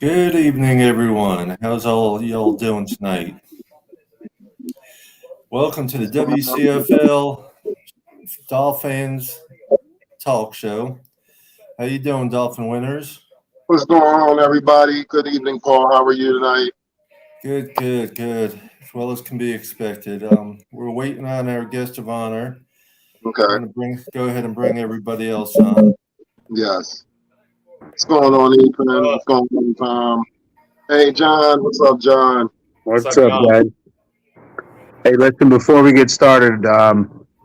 Good evening, everyone. How's all y'all doing tonight? Welcome to the WCFL Dolphins Talk Show. How you doing, Dolphin winners? What's going on, everybody? Good evening, Paul. How are you tonight? Good, good, good. As well as can be expected. We're waiting on our guest of honor. I'm Okay. going to go ahead and bring everybody else on. Yes. What's going on, Ethan? What's going on, Tom? Hey, John. What's up, John? What's up, guys? Hey, listen, before we get started,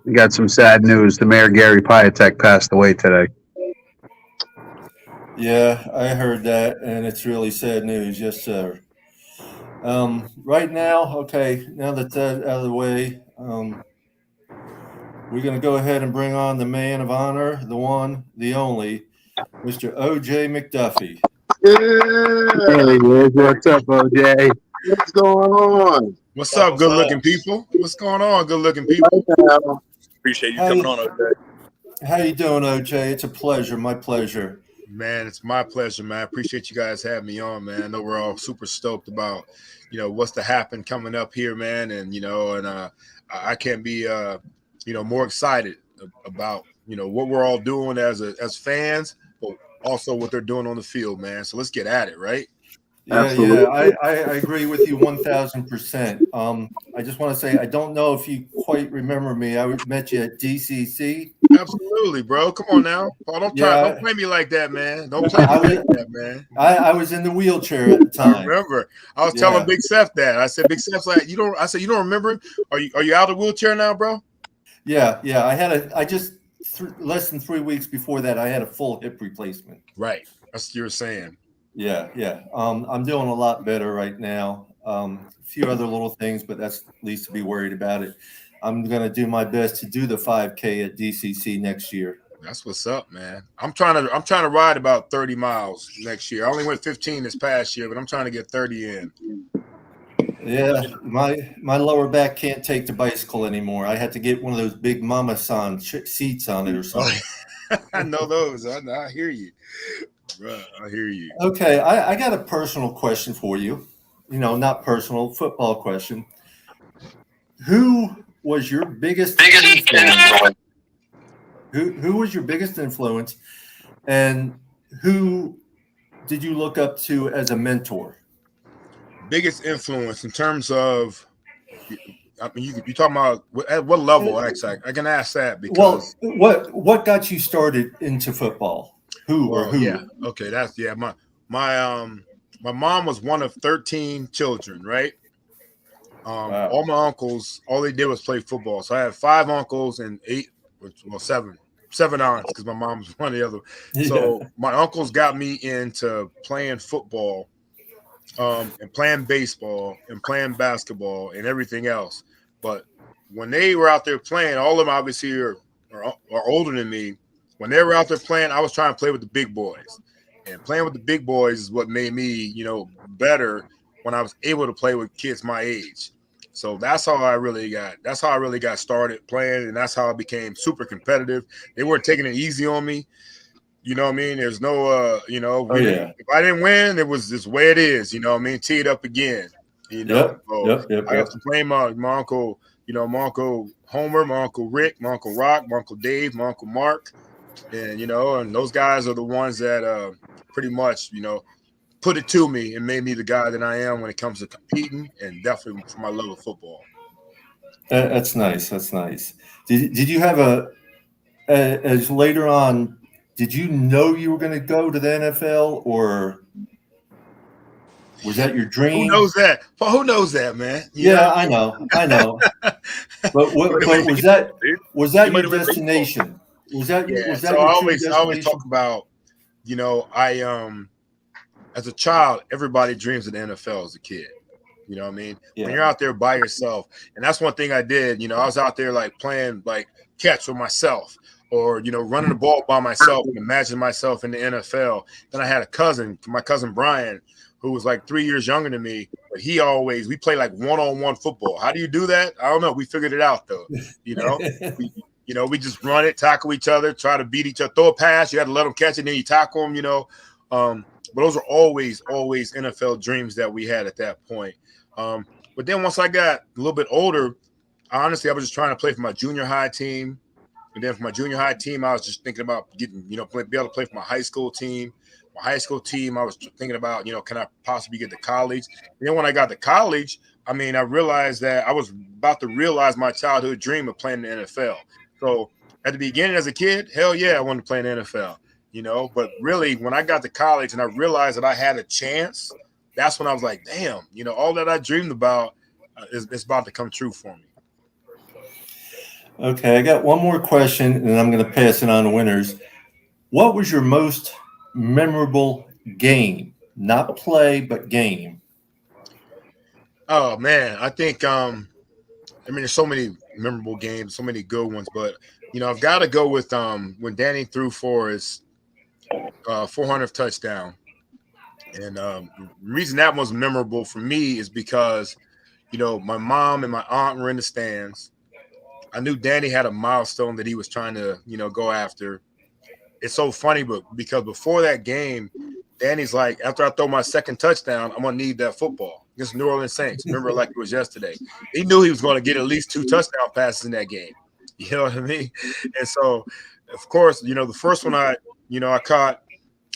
we got some sad news. The mayor, Gary Piatek, passed away today. Yeah, I heard that, and it's really sad news. Yes, sir. Right now, okay, now that's out of the way, we're going to go ahead and bring on the man of honor, the one, the only, Mr. OJ McDuffie. Yeah. Hey, what's up, OJ? What's going on? What's up, good-looking people? What's going on, good-looking people? Right now. Appreciate you coming on, OJ. How you doing, OJ? It's a pleasure, my pleasure. Man, it's my pleasure, man. I appreciate you guys having me on, man. I know we're all super stoked about, what's to happen coming up here, man. And, I can't be, more excited about, what we're all doing as fans, but also what they're doing on the field, man. So let's get at it, right? Yeah, I agree with you 1,000%. I just want to say I don't know if you quite remember me. I met you at DCC. Absolutely, bro. Come on now. Paul, don't play me like that, man. Don't play me like that, man. I was in the wheelchair at the time. I remember. I was telling Big Seth that. I said, Big Seth's like, you don't remember him? Are you out of the wheelchair now, bro? Yeah. I just less than 3 weeks before that, I had a full hip replacement. Right. That's what you were saying. Yeah. I'm doing a lot better right now. A few other little things, but that's least to be worried about it. I'm going to do my best to do the 5K at DCC next year. That's what's up, man. I'm trying to ride about 30 miles next year. I only went 15 this past year, but I'm trying to get 30 in. Yeah, my lower back can't take the bicycle anymore. I had to get one of those big Mama San seats on it or something. I know those. I hear you. Right, I hear you. Okay, I got a personal question for you. Not personal, football question. Who was your biggest influence? Who was your biggest influence, and who did you look up to as a mentor? Biggest influence in terms of, I mean, you talking about at what level? Actually, I can ask that because what got you started into football? Who? Yeah, okay, my mom was one of 13 children, right? Wow. All my uncles, all they did was play football. So I had 5 uncles and 7 aunts because my mom was one of the other. Yeah. So my uncles got me into playing football, and playing baseball and playing basketball and everything else. But when they were out there playing, all of them obviously are older than me. When they were out there playing, I was trying to play with the big boys. And playing with the big boys is what made me, better when I was able to play with kids my age. So that's how I really got started playing, and that's how I became super competitive. They weren't taking it easy on me. You know what I mean? There's no, if I didn't win, it was this way it is. You know what I mean? Tee it up again. Yep. I got to play my uncle, my uncle Homer, my uncle Rick, my uncle Rock, my uncle Dave, my uncle Mark, and and those guys are the ones that pretty much put it to me and made me the guy that I am when it comes to competing, and definitely for my love of football. That's nice. That's nice. Did you have as later on? Did you know you were going to go to the NFL, or was that your dream? Who knows that? Well, who knows that, man? I know. But was that your destination? Was that so I always talk about, as a child, everybody dreams of the NFL as a kid. You know what I mean? Yeah. When you're out there by yourself, and that's one thing I did. I was out there like playing like catch with myself, or running the ball by myself and imagine myself in the NFL. Then I had a cousin, my cousin Brian, who was like 3 years younger than me, but we play like one-on-one football. How do you do that? I don't know. We figured it out though. We just run it, tackle each other, try to beat each other, throw a pass. You had to let them catch it, then you tackle them. But those are always NFL dreams that we had at that point. But then once I got a little bit older, honestly, I was just trying to play for my junior high team. And then for my junior high team, I was just thinking about getting, be able to play for my high school team. My high school team, I was thinking about, can I possibly get to college? And then when I got to college, I realized that I was about to realize my childhood dream of playing in the NFL. So at the beginning as a kid, hell yeah, I wanted to play in the NFL, But really, when I got to college and I realized that I had a chance, that's when I was like, damn, all that I dreamed about is about to come true for me. Okay, I got one more question, and I'm going to pass it on to winners. What was your most memorable game? Not play, but game. Oh man, I think there's so many memorable games, so many good ones, but I've got to go with when Danny threw for his 400th touchdown, and the reason that was memorable for me is because my mom and my aunt were in the stands. I knew Danny had a milestone that he was trying to go after. It's so funny, but because before that game, Danny's like, after I throw my second touchdown, I'm gonna need that football against New Orleans Saints. Remember, like it was yesterday. He knew he was going to get at least 2 touchdown passes in that game. You know what I mean? And so, of course, the first one I caught.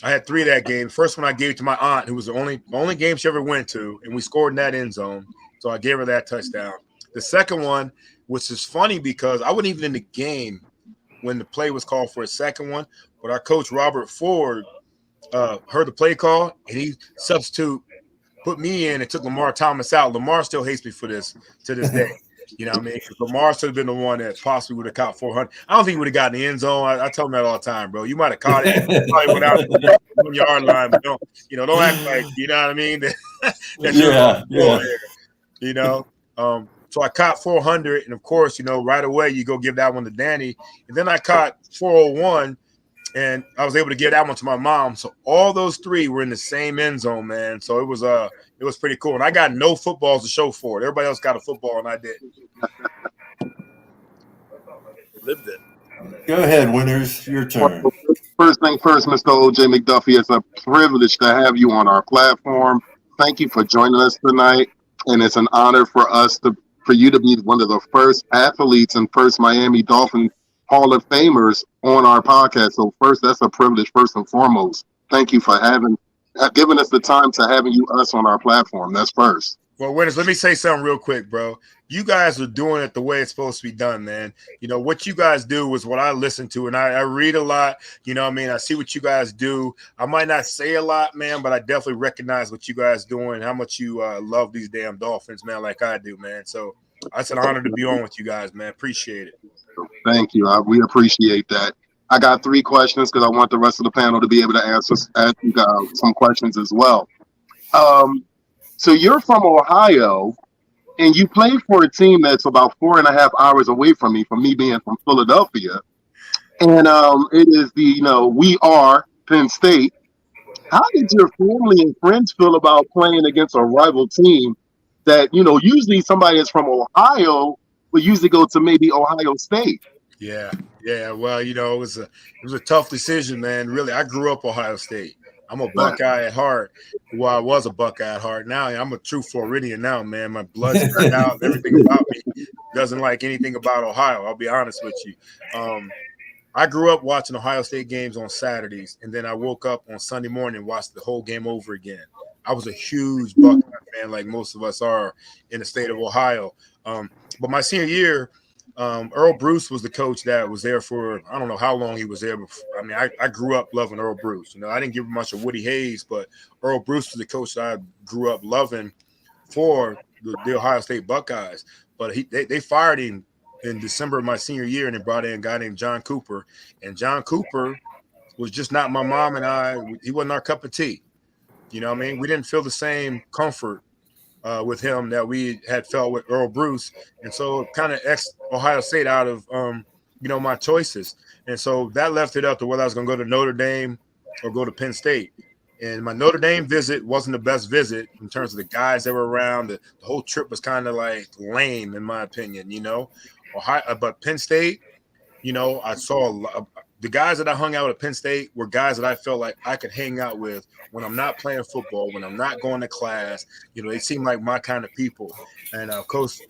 I had 3 that game. The first one I gave to my aunt, who was the only game she ever went to, and we scored in that end zone. So I gave her that touchdown. The second one, which is funny because I wasn't even in the game when the play was called for a second one, but our coach Robert Ford heard the play call and he put me in and took Lamar Thomas out. Lamar still hates me for this to this day. You know what I mean? Lamar should have been the one that possibly would have caught 400. I don't think he would have gotten the end zone. I tell him that all the time, bro. You might have caught it. Probably went out the 1-yard line, but don't act like, you know what I mean? So I caught 400, and of course, right away you go give that one to Danny, and then I caught 401, and I was able to give that one to my mom. So all those 3 were in the same end zone, man. So it was pretty cool, and I got no footballs to show for it. Everybody else got a football, and I didn't. Lived it. Go ahead, winners. Your turn. First thing first, Mr. OJ McDuffie, it's a privilege to have you on our platform. Thank you for joining us tonight, and it's an honor for you to be one of the first athletes and first Miami Dolphin Hall of Famers on our podcast. So first, that's a privilege first and foremost. Thank you for giving us the time to having us on our platform. That's first. Well, winners, let me say something real quick, bro. You guys are doing it the way it's supposed to be done, man. What you guys do is what I listen to, and I read a lot. I see what you guys do. I might not say a lot, man, but I definitely recognize what you guys doing, how much you love these damn Dolphins, man, like I do, man. So it's an honor to be on with you guys, man. Appreciate it. Thank you. We appreciate that. I got 3 questions because I want the rest of the panel to be able to ask you some questions as well. So you're from Ohio, and you play for a team that's about 4.5 hours away from me being from Philadelphia. And it is we are Penn State. How did your family and friends feel about playing against a rival team that, usually somebody that's from Ohio would usually go to maybe Ohio State? Yeah. Well, it was a tough decision, man. Really, I grew up Ohio State. I'm a Buckeye at heart. Well, I was a Buckeye at heart. Now I'm a true Floridian now, man. My blood's turned out. Everything about me doesn't like anything about Ohio. I'll be honest with you. I grew up watching Ohio State games on Saturdays, and then I woke up on Sunday morning and watched the whole game over again. I was a huge Buckeye fan, like most of us are in the state of Ohio. But my senior year, Earl Bruce was the coach that was there for, I don't know how long he was there. I grew up loving Earl Bruce. I didn't give much of Woody Hayes, but Earl Bruce was the coach that I grew up loving for the Ohio State Buckeyes. But they fired him in December of my senior year, and they brought in a guy named John Cooper. And John Cooper was just not my mom and I. He wasn't our cup of tea. We didn't feel the same comfort with him that we had felt with Earl Bruce. And so kind of Ohio State out of, my choices. And so that left it up to whether I was going to go to Notre Dame or go to Penn State. And my Notre Dame visit wasn't the best visit in terms of the guys that were around. The whole trip was kind of like lame, in my opinion, Ohio, but Penn State, I saw the guys that I hung out at Penn State were guys that I felt like I could hang out with when I'm not playing football, when I'm not going to class. You know, they seem like my kind of people. And of course,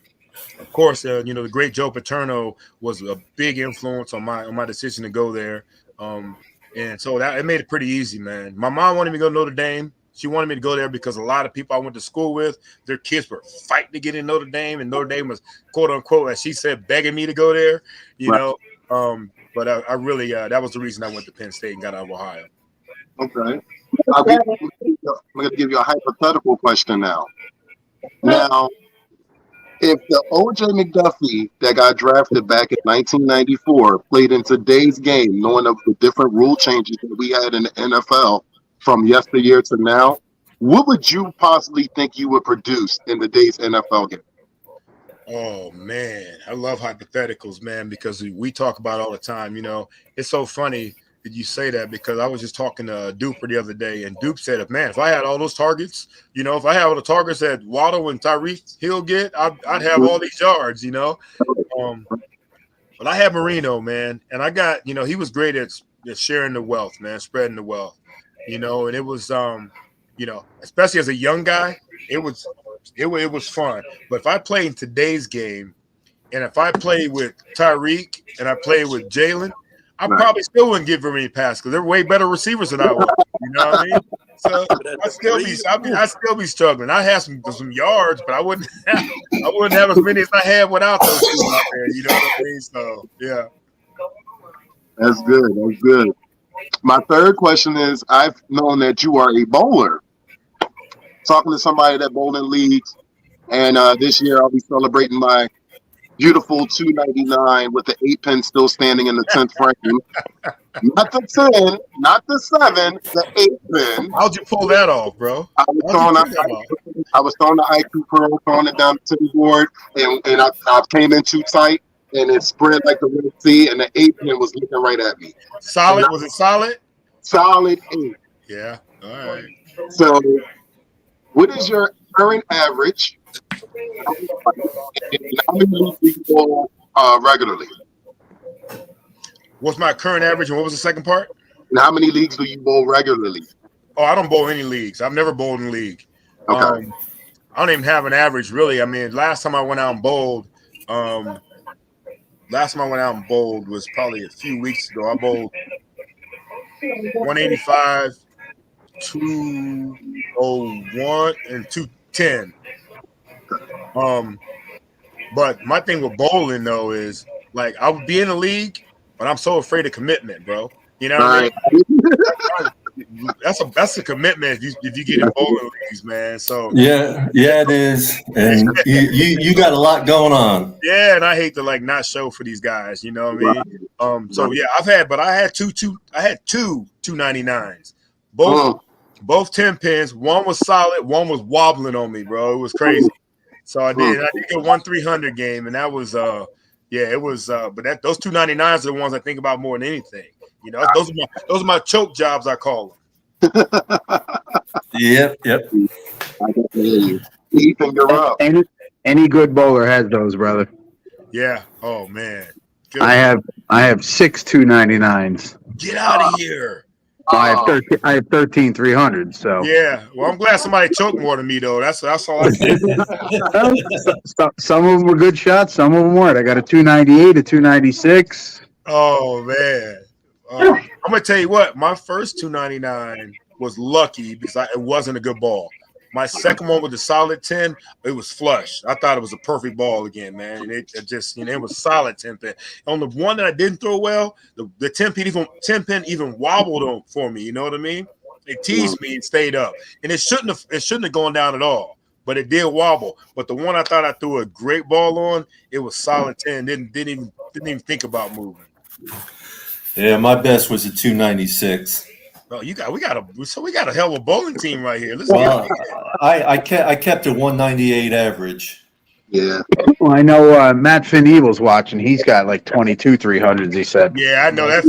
you know, the great Joe Paterno was a big influence on my decision to go there. And so that it made it pretty easy, man. My mom wanted me to go to Notre Dame. She wanted me to go there because a lot of people I went to school with, their kids were fighting to get in Notre Dame, and Notre Dame was, quote unquote, as she said, begging me to go there. You know, but I really that was the reason I went to Penn State and got out of Ohio. Okay. I'm going to give you a hypothetical question now. Now, if the OJ McDuffie that got drafted back in 1994 played in today's game, knowing of the different rule changes that we had in the NFL from yesteryear to now, what would you possibly think you would produce in today's NFL game? Oh, man. I love hypotheticals, man, because we talk about it all the time. You know, it's so funny that you say that because I was just talking to Duper the other day, and Dupe said, man, if I had all those targets, you know, if I had all the targets that Waddle and Tyreek Hill get, I'd have all these yards, you know. But I had Marino, man, and I got, you know, he was great at sharing the wealth, man, spreading the wealth, you know, and it was, you know, especially as a young guy, it was fun. But if I played in today's game, and if I played with Tyreek and I played with Jalen, I probably still wouldn't give very many passes because they're way better receivers than I was. You know what I mean? So I'd still be struggling. I had some yards, but I wouldn't have as many as I had without those two out there. You know what I mean? So yeah. That's good. That's good. My third question is, I've known that you are a bowler. Talking to somebody that bowled in leagues, and this year I'll be celebrating my beautiful 299 with the 8-pin still standing in the 10th frame. Not the 10, not the 7, the 8-pin. How'd you pull that off, bro? I was throwing the IQ Pro, throwing it down to the board, and I came in too tight, and it spread like the Red Sea, and the 8-pin was looking right at me. Solid? Was it solid? Solid 8. Yeah. All right. So, what is your current average? And how many leagues do you bowl regularly? What's my current average, and what was the second part? And how many leagues do you bowl regularly? Oh, I don't bowl any leagues. I've never bowled in a league. Okay. I don't even have an average, really. I mean, last time I went out and bowled was probably a few weeks ago. I bowled 185, 201, and 210. But my thing with bowling though is like I would be in a league, but I'm so afraid of commitment, bro. You know what I mean? That's a commitment if you get in bowling leagues, man. So yeah, it is, and you got a lot going on. Yeah, and I hate to like not show for these guys. You know what I mean? So yeah, I had two 299s, both 10 pins. One was solid, one was wobbling on me, bro. It was crazy. So I did get 1-300 game, and that was it was but those 299s are the ones I think about more than anything. You know, those are my choke jobs, I call them. Yep. I can hear you. Ethan, you're up. Any good bowler has those, brother. Yeah. Oh man. Good. I have 6 299s. Get out of here. I have 13 300s. So yeah. Well, I'm glad somebody choked more than me though. That's all I can. Some of them were good shots. Some of them weren't. I got a 298, a 296. Oh man. I'm gonna tell you what. My first 299 was lucky because it wasn't a good ball. My second one with the solid 10, it was flush. I thought it was a perfect ball again, man. And it just, it was solid 10 pin. On the one that I didn't throw well, the 10 pin even wobbled for me. You know what I mean? It teased me and stayed up, and it shouldn't have gone down at all, but it did wobble. But the one I thought I threw a great ball on, it was solid 10. Didn't even think about moving. Yeah, my best was a 296. Oh, we got a hell of a bowling team right here. I kept a 198 average. Yeah. Well, I know Matt Finevil's watching. He's got like 22 300s. He said. Yeah, I know that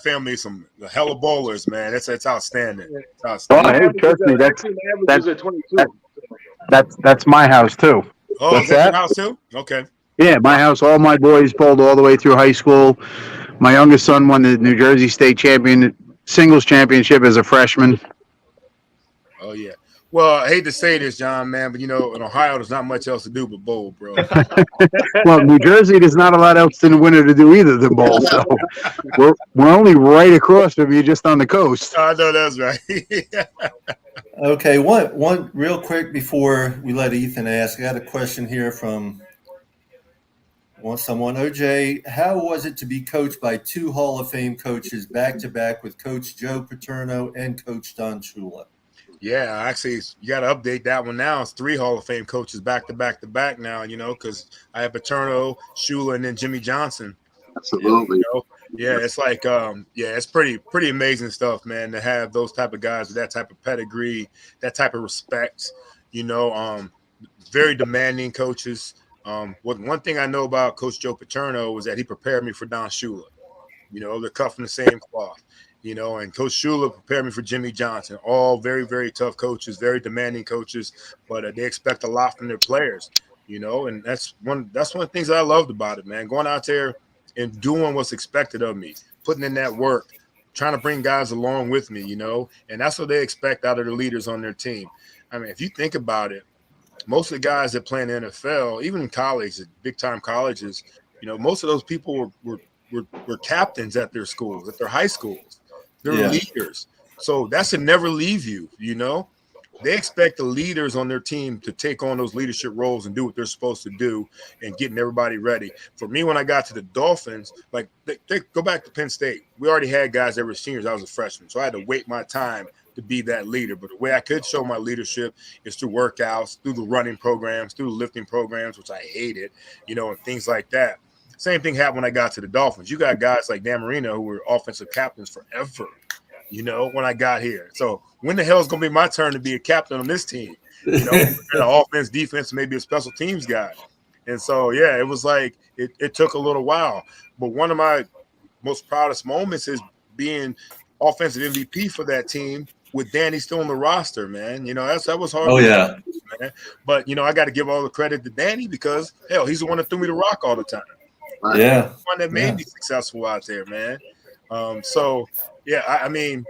family's some hell of bowlers, man. That's outstanding. It's Well, outstanding. hey, trust me, that's my house too. Oh, is that your house too? Okay. Yeah, my house. All my boys bowled all the way through high school. My youngest son won the New Jersey State singles championship as a freshman. Oh yeah. Well, I hate to say this, John, man, but in Ohio, there's not much else to do but bowl, bro. Well, New Jersey, there's not a lot else in the winter to do either than bowl. So we're only right across from you, just on the coast. I know that's right. Okay, one real quick before we let Ethan ask. I got a question here from someone. OJ, how was it to be coached by two Hall of Fame coaches back to back with Coach Joe Paterno and Coach Don Shula? Yeah, actually, you got to update that one now. It's 3 Hall of Fame coaches back to back to back now, because I have Paterno, Shula, and then Jimmy Johnson. Absolutely. Yeah, it's like, it's pretty amazing stuff, man, to have those type of guys with that type of pedigree, that type of respect, very demanding coaches. One thing I know about Coach Joe Paterno was that he prepared me for Don Shula. They're cut from the same cloth. And Coach Shula prepared me for Jimmy Johnson. All very, very tough coaches, very demanding coaches, but they expect a lot from their players. And that's one of the things that I loved about it, man. Going out there and doing what's expected of me, putting in that work, trying to bring guys along with me, and that's what they expect out of the leaders on their team. I mean, if you think about it, most of the guys that play in the NFL, even in college, big time colleges, most of those people were captains at their schools, at their high schools. They're leaders. So that should never leave you, They expect the leaders on their team to take on those leadership roles and do what they're supposed to do and getting everybody ready. For me, when I got to the Dolphins, like they go back to Penn State, we already had guys that were seniors. I was a freshman, so I had to wait my time to be that leader. But the way I could show my leadership is through workouts, through the running programs, through the lifting programs, which I hated, and things like that. Same thing happened when I got to the Dolphins. You got guys like Dan Marino who were offensive captains forever, when I got here. So when the hell is going to be my turn to be a captain on this team? An offense, defense, maybe a special teams guy. And so, yeah, it was like it took a little while. But one of my most proudest moments is being offensive MVP for that team with Danny still on the roster, man. That was hard. Oh, yeah. Man. But, I got to give all the credit to Danny because, hell, he's the one that threw me the rock all the time. Yeah. The one that made me successful out there, man. I mean,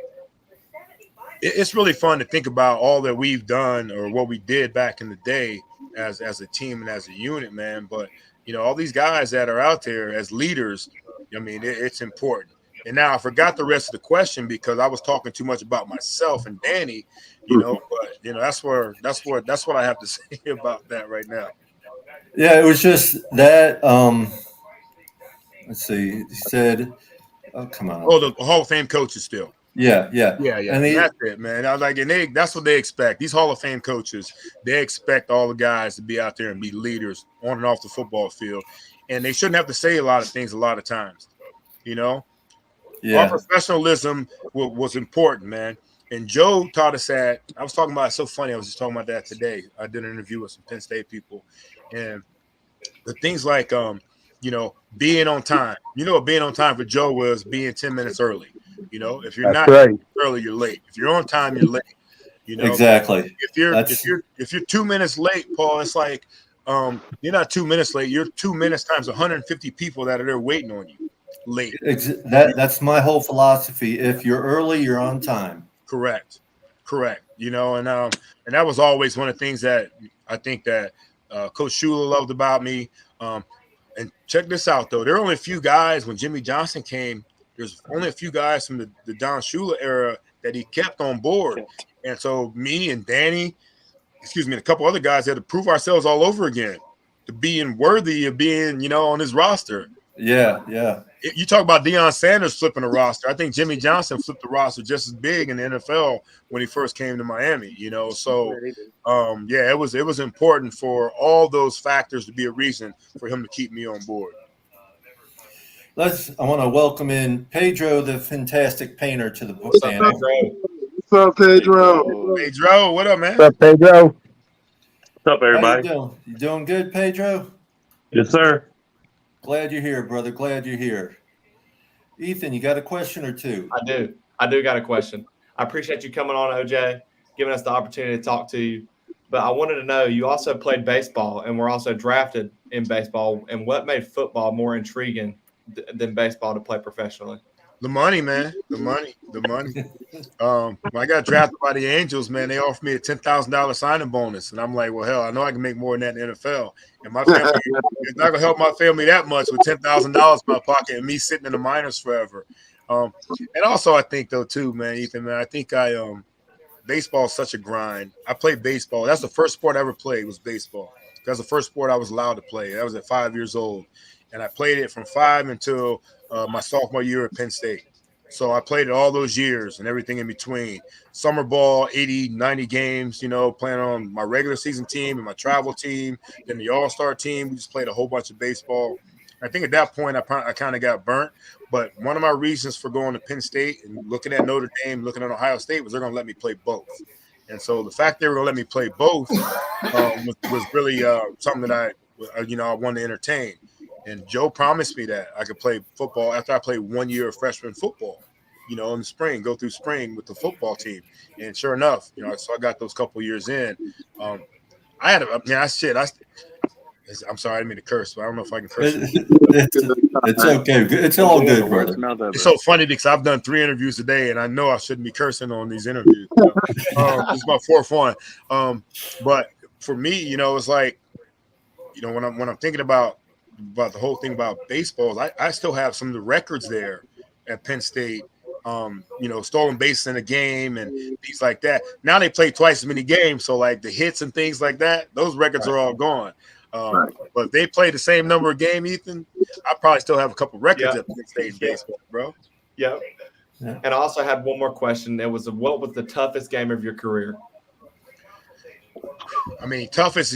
it's really fun to think about all that we've done or what we did back in the day as a team and as a unit, man. But, all these guys that are out there as leaders, I mean, it's important. And now I forgot the rest of the question because I was talking too much about myself and Danny, but that's what I have to say about that right now. Yeah, it was just that. Let's see. He said, "Oh, come on." Oh, the Hall of Fame coaches still. Yeah. And that's it, man. I was like, and that's what they expect. These Hall of Fame coaches, they expect all the guys to be out there and be leaders on and off the football field, and they shouldn't have to say a lot of things a lot of times. Our professionalism was important, man. And Joe taught us that. I was talking about it's so funny. I was just talking about that today. I did an interview with some Penn State people, and the things like being on time. What being on time for Joe was being 10 minutes early. If you're not early, you're late. If you're on time, you're late. Exactly. If you're 2 minutes late, Paul, it's like you're not 2 minutes late. You're 2 minutes times 150 people that are there waiting on you. Late. That's my whole philosophy. If you're early, you're on time. Correct. And that was always one of the things that I think that Coach Shula loved about me. And check this out, though. There are only a few guys when Jimmy Johnson came. There's only a few guys from the Don Shula era that he kept on board. And so me and Danny, and a couple other guys had to prove ourselves all over again to being worthy of being, on his roster. Yeah. You talk about Deion Sanders flipping the roster. I think Jimmy Johnson flipped the roster just as big in the NFL when he first came to Miami, So, it was important for all those factors to be a reason for him to keep me on board. I want to welcome in Pedro, the fantastic painter, to the book panel. What's up, Pedro? Pedro, what up, man? What's up, Pedro? What's up, everybody? How you doing? You doing good, Pedro? Yes, sir. Glad you're here, brother. Glad you're here. Ethan, you got a question or two? I do got a question. I appreciate you coming on, OJ, giving us the opportunity to talk to you. But I wanted to know, you also played baseball and were also drafted in baseball. And what made football more intriguing than baseball to play professionally? The money, man. The money. When I got drafted by the Angels, man, they offered me a $10,000 signing bonus, and I'm like, well, hell, I know I can make more than that in the NFL. And my family, it's not gonna help my family that much with $10,000 in my pocket and me sitting in the minors forever. And also, I think though too, man, Ethan, man, I think baseball is such a grind. I played baseball. That's the first sport I ever played was baseball. That's the first sport I was allowed to play. That was at 5 years old, and I played it from 5 until my sophomore year at Penn State. So I played it all those years and everything in between. Summer ball, 80, 90 games, playing on my regular season team and my travel team, then the all-star team. We just played a whole bunch of baseball. I think at that point I kind of got burnt. But one of my reasons for going to Penn State and looking at Notre Dame, looking at Ohio State was they're going to let me play both. And so the fact they were going to let me play both was really something that I wanted to entertain. And Joe promised me that I could play football after I played 1 year of freshman football, in the spring, go through spring with the football team. And sure enough, so I got those couple years in. I'm sorry, I didn't mean to curse, but I don't know if I can curse. It's okay. It's all good, brother. It's so funny because I've done 3 interviews today, and I know I shouldn't be cursing on these interviews. This is my 4th one. But for me, it's like, when I'm thinking about the whole thing about baseball, I still have some of the records there at Penn State. Stolen bases in a game and things like that. Now they play twice as many games, so like the hits and things like that, those records are all gone. But if they play the same number of games, Ethan, I probably still have a couple records at Penn State in baseball, bro. Yeah. And I also had one more question. What was the toughest game of your career? I mean, toughest,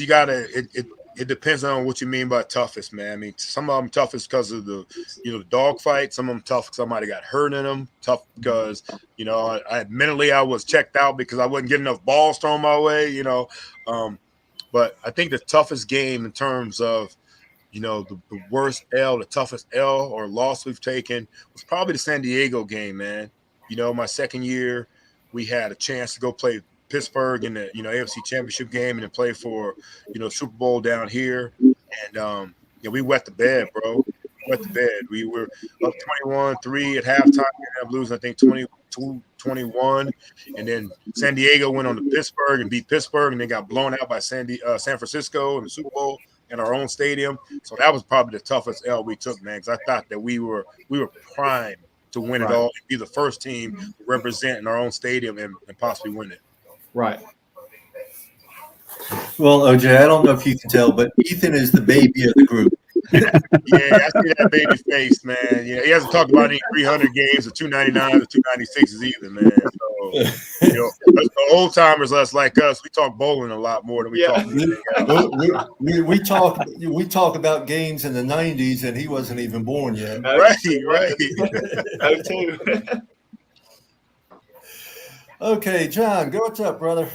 it depends on what you mean by toughest, man. I mean, some of them toughest because of the dog fight. Some of them tough because somebody got hurt in them. Tough because, mentally I was checked out because I wasn't getting enough balls thrown my way, But I think the toughest game in terms of, the worst L, the toughest L or loss we've taken was probably the San Diego game, man. My second year, we had a chance to go play Pittsburgh in the AFC Championship game and then play for Super Bowl down here, and we wet the bed, bro. We were up 21-3 at halftime. We ended up losing, I think, 22-21, and then San Diego went on to Pittsburgh and beat Pittsburgh, and they got blown out by San Francisco in the Super Bowl in our own stadium. So that was probably the toughest L we took, man, because I thought that we were primed to win it all and be the first team to represent in our own stadium and possibly win it. Right. Well, OJ, I don't know if you can tell, but Ethan is the baby of the group. Yeah, I see that baby face, man. Yeah, he hasn't talked about any 300 games or 299 or 296s either, man. So, the old timers, us like us, we talk bowling a lot more than we talk anything else. We talk about games in the 90s, and he wasn't even born yet. Right. Oh, too. Okay, John, what's up, brother?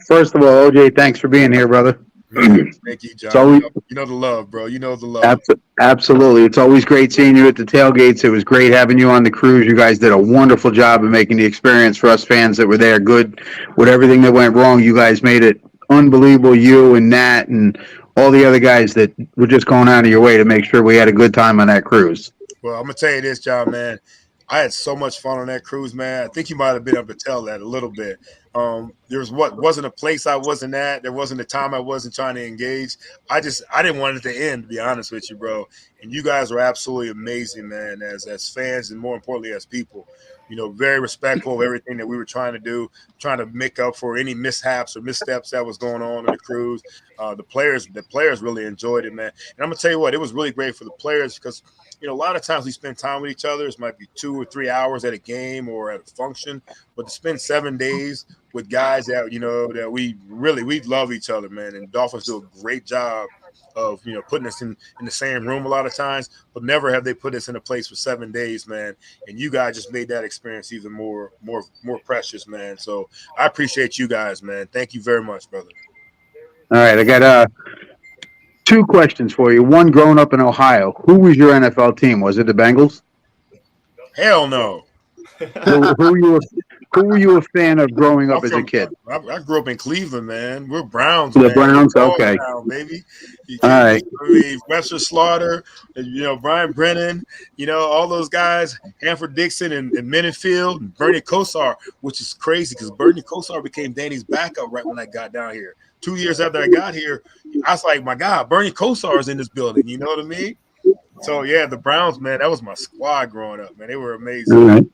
First of all, OJ, thanks for being here, brother. Thank you, John. You know the love, bro. You know the love. Absolutely. It's always great seeing you at the tailgates. It was great having you on the cruise. You guys did a wonderful job of making the experience for us fans that were there good. With everything that went wrong, you guys made it unbelievable. You and Nat and all the other guys that were just going out of your way to make sure we had a good time on that cruise. Well, I'm going to tell you this, John, man. I had so much fun on that cruise, man. I think you might have been able to tell that a little bit. Wasn't a place I wasn't at. There wasn't a time I wasn't trying to engage. I didn't want it to end, to be honest with you, bro. And you guys were absolutely amazing, man, as fans and more importantly as people. Very respectful of everything that we were trying to do, trying to make up for any mishaps or missteps that was going on the cruise. The players really enjoyed it, man. And I'm gonna tell you what, it was really great for the players because a lot of times we spend time with each other. It might be 2 or 3 hours at a game or at a function, but to spend 7 days with guys that that we love each other, man. And Dolphins do a great job of putting us in the same room a lot of times, but never have they put us in a place for 7 days, man. And you guys just made that experience even more precious, man. So I appreciate you guys, man. Thank you very much, brother. All right, I got 2 questions for you. One, growing up in Ohio, who was your NFL team? Was it the Bengals? Hell no. Who Who were you a fan of growing up I'm as a from- kid? I grew up in Cleveland, man. We're Browns, The man. Browns, We're all okay. Brown, baby. All right. I mean, Webster Slaughter, Brian Brennan, all those guys, Hanford Dixon and Mendenfield, and Bernie Kosar, which is crazy because Bernie Kosar became Danny's backup right when I got down here. 2 years after I got here, I was like, my God, Bernie Kosar is in this building. You know what I mean? So, yeah, the Browns, man, that was my squad growing up, man. They were amazing. All right.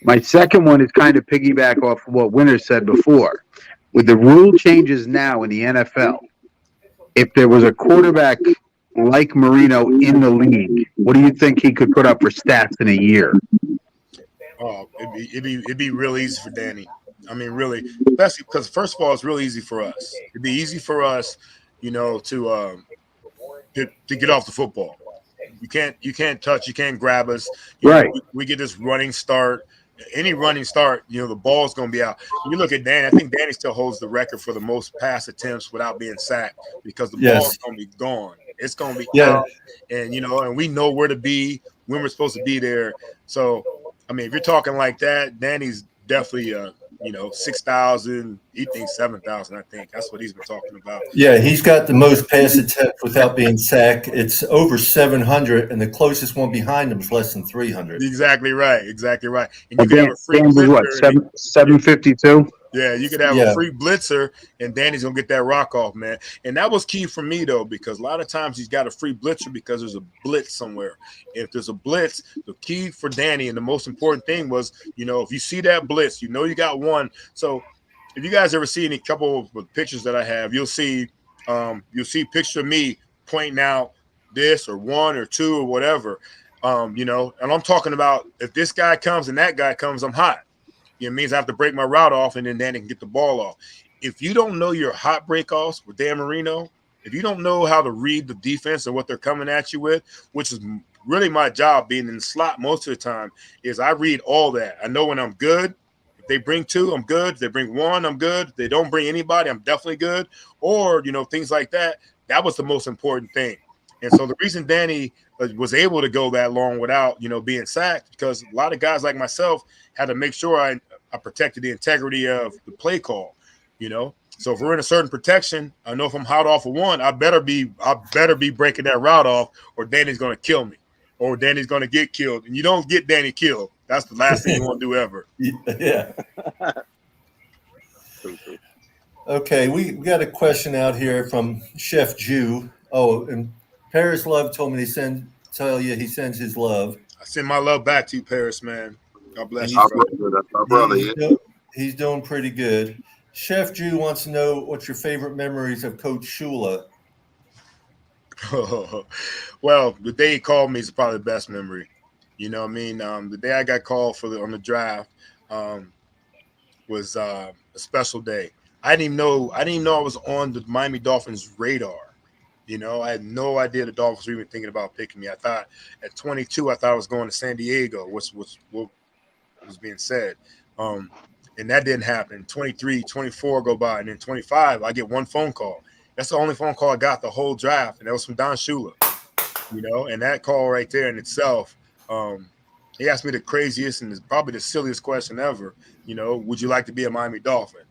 My second one is kind of piggyback off of what Winter said before. With the rule changes now in the NFL, if there was a quarterback like Marino in the league, what do you think he could put up for stats in a year? Oh, it'd be real easy for Danny. I mean, really, especially because first of all, it's real easy for us. It'd be easy for us, to get off the football. You can't touch, you can't grab us. Right. We get this running start. Any running start, the ball's going to be out. You look at Danny. I think Danny still holds the record for the most pass attempts without being sacked because the ball's going to be gone. It's going to be out, and and we know where to be when we're supposed to be there. So, I mean, if you're talking like that, Danny's definitely 6,000. He thinks 7,000. I think that's what he's been talking about. Yeah, he's got the most pass attempts without being sacked. It's over 700, and the closest one behind him is less than 300. Exactly right. And you could have a free Dan was what, 752? Yeah, you could have a free blitzer, and Danny's gonna get that rock off, man. And that was key for me though, because a lot of times he's got a free blitzer because there's a blitz somewhere. If there's a blitz, the key for Danny and the most important thing was, if you see that blitz, you got one. So if you guys ever see any couple of pictures that I have, you'll see a picture of me pointing out this or one or two or whatever. And I'm talking about if this guy comes and that guy comes, I'm hot. It means I have to break my route off, and then Danny can get the ball off. If you don't know your hot break-offs with Dan Marino, if you don't know how to read the defense and what they're coming at you with, which is really my job being in the slot most of the time, is I read all that. I know when I'm good. If they bring two, I'm good. If they bring one, I'm good. If they don't bring anybody, I'm definitely good. Or, things like that. That was the most important thing. And so the reason Danny was able to go that long without, being sacked, because a lot of guys like myself had to make sure I protected the integrity of the play call, So if we're in a certain protection, I know if I'm hot off of one, I better be breaking that route off, or Danny's going to kill me, or Danny's going to get killed. And you don't get Danny killed. That's the last thing you want to do ever. Yeah. Okay, we got a question out here from Chef Jew. Oh, and Paris Love told me to tell you he sends his love. I send my love back to you, Paris, man. God bless you, our brother. He's doing pretty good. Chef Jew wants to know what's your favorite memories of Coach Shula. Well, the day he called me is probably the best memory. You know what I mean? The day I got called on the draft was a special day. I didn't even know I was on the Miami Dolphins radar. I had no idea the Dolphins were even thinking about picking me. I thought at 22, I was going to San Diego, which was what was being said. And that didn't happen. 23, 24 go by, and then 25, I get one phone call. That's the only phone call I got the whole draft, and that was from Don Shula. And that call right there in itself, he asked me the craziest and probably the silliest question ever. Would you like to be a Miami Dolphin?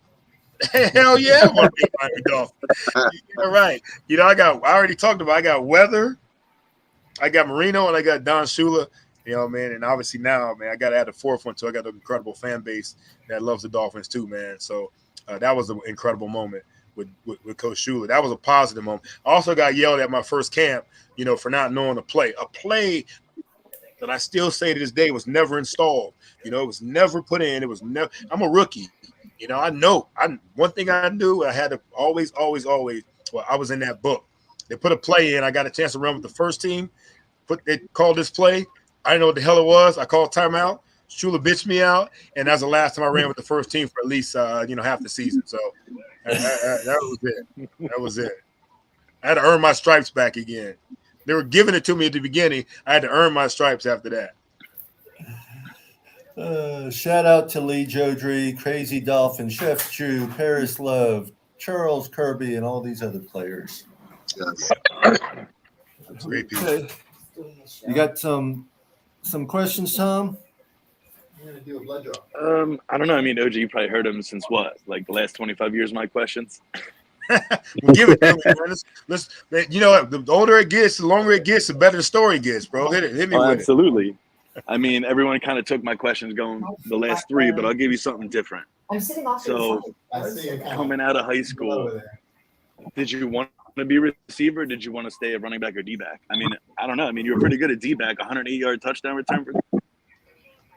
Hell yeah, I want to be a Miami Dolphin. You're right. I already talked about. I got Weather, I got Marino, and I got Don Shula. Man, and obviously now, man, I got to add the fourth one too. I got an incredible fan base that loves the Dolphins too, man. So that was an incredible moment with Coach Shula. That was a positive moment. I also got yelled at my first camp, for not knowing a play that I still say to this day was never installed. It was never put in. It was never. I'm a rookie. I know. One thing I knew, I had to always. Well, I was in that book. They put a play in. I got a chance to run with the first team. They called this play. I didn't know what the hell it was. I called timeout. Shula bitched me out, and that's the last time I ran with the first team for at least half the season. So that was it. That was it. I had to earn my stripes back again. They were giving it to me at the beginning. I had to earn my stripes after that. Shout out to Lee Jodry, Crazy Dolphin, Chef Jew, Paris Love, Charles Kirby, and all these other players. Yes. Great people. Okay. You got some questions, Tom? I don't know. I mean, OG, you probably heard him since what? Like the last 25 years of my questions? Well, give it to me, man. Man, you know, the older it gets, the longer it gets, the better the story gets, bro. Hit me with absolutely. I mean, everyone kind of took my questions going the last three, but I'll give you something different. So, coming out of high school, did you want to be a receiver? Or did you want to stay a running back or D-back? I mean, I don't know. I mean, you were pretty good at D-back, 108-yard touchdown return.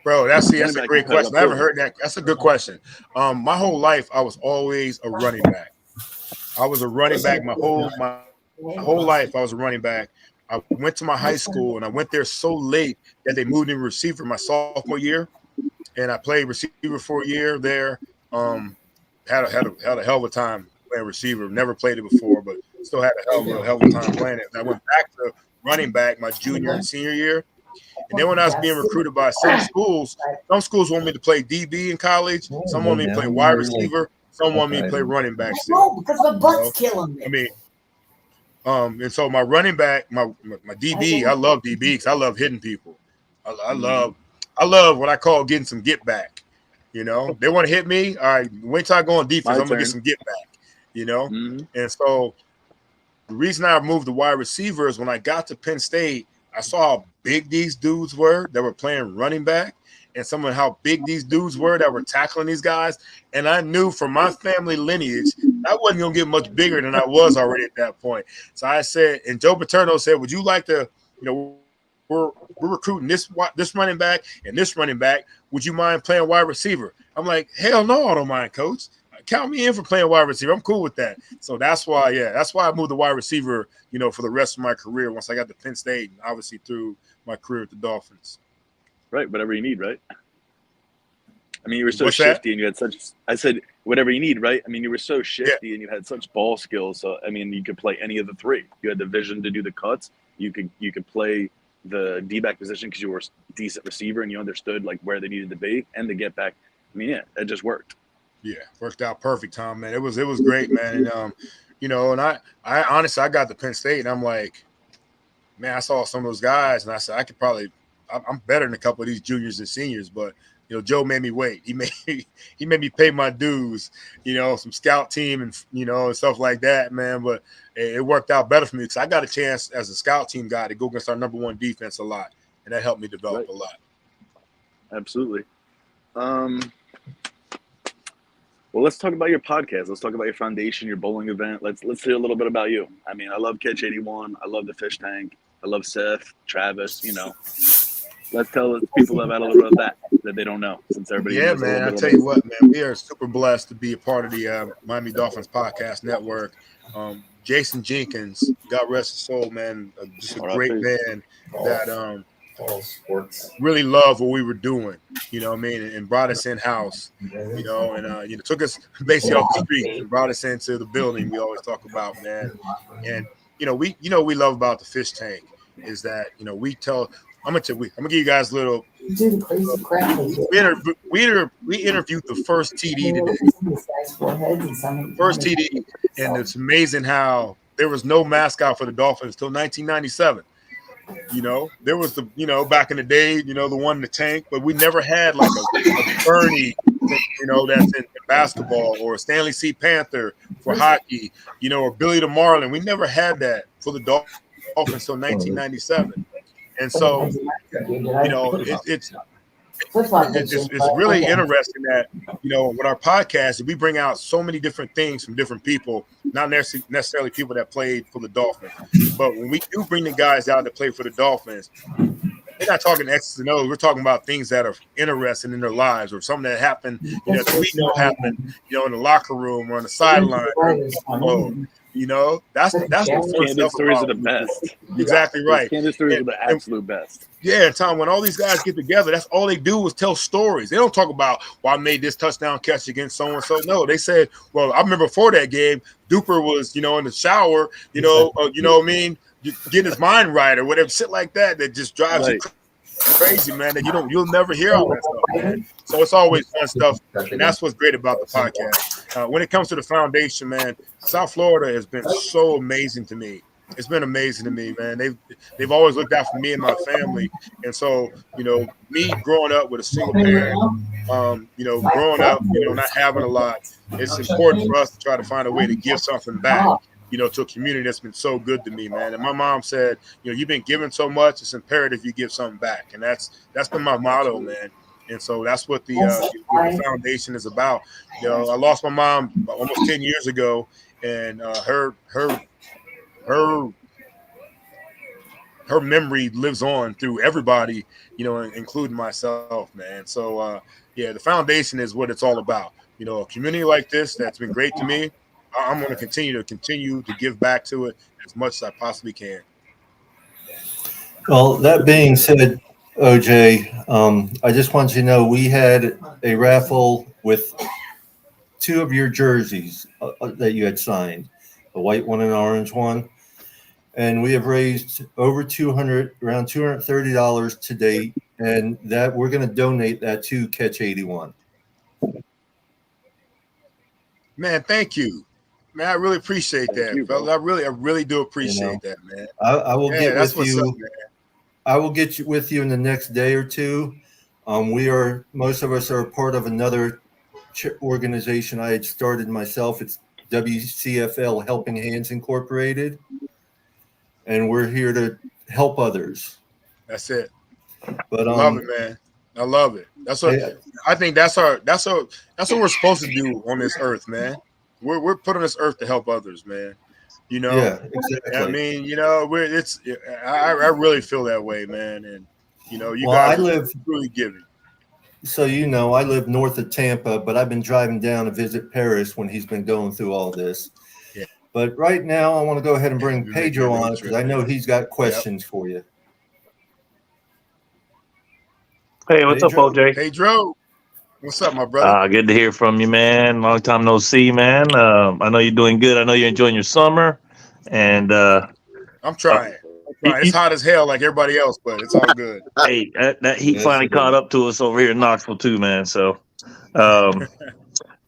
Bro, that's a great question. I haven't heard that. That's a good question. My whole life, I was always a running back. I was a running back my whole life. I was a running back. I went to my high school, and I went there so late that they moved me to receiver my sophomore year, and I played receiver for a year there. Had a hell of a time playing receiver. Never played it before, but still had a hell of a time playing it. And I went back to running back my junior and senior year. And then when I was being recruited by some schools want me to play DB in college. Some want me to play wide receiver. Some want me to play running back still. Because my butt's killing me. I mean, and so my running back, my DB, I love DB because I love hitting people. I love what I call getting some get back. You know, they want to hit me. All right, wait till I go on defense. I'm gonna get some get back. You know, and so the reason I moved to wide receiver is when I got to Penn State, I saw how big these dudes were that were playing running back, and some of how big these dudes were that were tackling these guys. And I knew from my family lineage, I wasn't going to get much bigger than I was already at that point. So I said, and Joe Paterno said, would you like to, you know, we're recruiting this running back and this running back. Would you mind playing wide receiver? I'm like, hell no, I don't mind, coach. Count me in for playing wide receiver. I'm cool with that. So that's why I moved to wide receiver, you know, for the rest of my career once I got to Penn State and obviously through my career at the Dolphins. Right, whatever you need, right? I mean, you were so shifty and you had such – I said whatever you need, right? I mean, you were so shifty and you had such ball skills. So, I mean, you could play any of the three. You had the vision to do the cuts. You could play the D-back position because you were a decent receiver and you understood, like, where they needed to be and to get back. I mean, yeah, it just worked. Yeah, worked out perfect, Tom, man. It was great, man. And, you know, and I honestly, I got to Penn State and I'm like, man, I saw some of those guys and I said, I'm better than a couple of these juniors and seniors, but you know, Joe made me wait. He made me pay my dues, you know, some scout team and, you know, and stuff like that, man. But it worked out better for me because I got a chance as a scout team guy to go against our number one defense a lot. And that helped me develop a lot. Absolutely. Well, let's talk about your podcast. Let's talk about your foundation, your bowling event. Let's hear a little bit about you. I mean, I love Catch 81. I love the Fish Tank. I love Seth, Travis, you know. Let's tell people about a little bit of that they don't know since everybody. Yeah, man. I tell you what, man, we are super blessed to be a part of the Miami Dolphins podcast network. Jason Jenkins, God rest his soul, man, just a great man that really loved what we were doing, you know what I mean, and brought us in-house, you know, and you know, took us basically off the street and brought us into the building we always talk about, man. And you know, we love about the Fish Tank is that, you know, I'm gonna give you guys a little. We interviewed the first TD today. First TD, and it's amazing how there was no mascot for the Dolphins until 1997. You know, there was the, you know, back in the day, you know, the one in the tank, but we never had like a Bernie, you know, that's in basketball, or a Stanley C. Panther for hockey, you know, or Billy the Marlin. We never had that for the Dolphins until 1997. And so, you know, it's really interesting that, you know, with our podcast, we bring out so many different things from different people, not necessarily people that played for the Dolphins. But when we do bring the guys out that play for the Dolphins, we're not talking X's and O's. We're talking about things that are interesting in their lives, or something that happened, you know, that we know happened, you know, in the locker room or on the sideline. You know, that's what Candid stories are the best. Exactly right. Candid stories are the absolute best. Yeah, Tom, when all these guys get together, that's all they do is tell stories. They don't talk about, well, I made this touchdown catch against so-and-so. No, they said, well, I remember before that game, Duper was, you know, in the shower, you know what I mean, getting his mind right or whatever, shit like that just drives you crazy, man, that you'll never hear all that stuff, man. So it's always fun stuff, and that's what's great about the podcast. When it comes to the foundation, man, South Florida has been so amazing to me. it's been amazing to me, man. They've always looked out for me and my family, and so me growing up with a single parent, growing up, not having a lot, it's important for us to try to find a way to give something back, to a community that's been so good to me, man. And my mom said, you've been giving so much, it's imperative you give something back, and that's been my motto, man. And so that's what the foundation is about. I lost my mom almost 10 years ago, and her memory lives on through everybody, including myself, man. So the foundation is what it's all about. A community like this that's been great to me, I'm going to continue to give back to it as much as I possibly can. Well, that being said, OJ, I just want you to know we had a raffle with 2 of your jerseys that you had signed, a white one and an orange one. And we have raised over around $230 to date, and that we're going to donate that to Catch 81. Man, thank you. Man, I really appreciate that, fellas. I really do appreciate that, man. I will get with you. I will get with you in the next day or two. Most of us are a part of another organization I had started myself. It's WCFL Helping Hands Incorporated. And we're here to help others. That's it. But I love it, man. I love it. That's what I think. That's what we're supposed to do on this earth, man. We're put on this earth to help others, man. Yeah, exactly. I mean, I really feel that way, man. And guys are really giving. So I live north of Tampa, but I've been driving down to visit Paris when he's been going through all this. Yeah. But right now, I want to go ahead and bring Pedro on because I know he's got questions for you. Hey, what's up, OJ? Pedro, what's up, my brother? Good to hear from you, man. Long time no see, man. I know you're doing good. I know you're enjoying your summer, and I'm trying. It's hot as hell, like everybody else, but it's all good. Hey, that heat finally caught up to us over here in Knoxville too, man. So,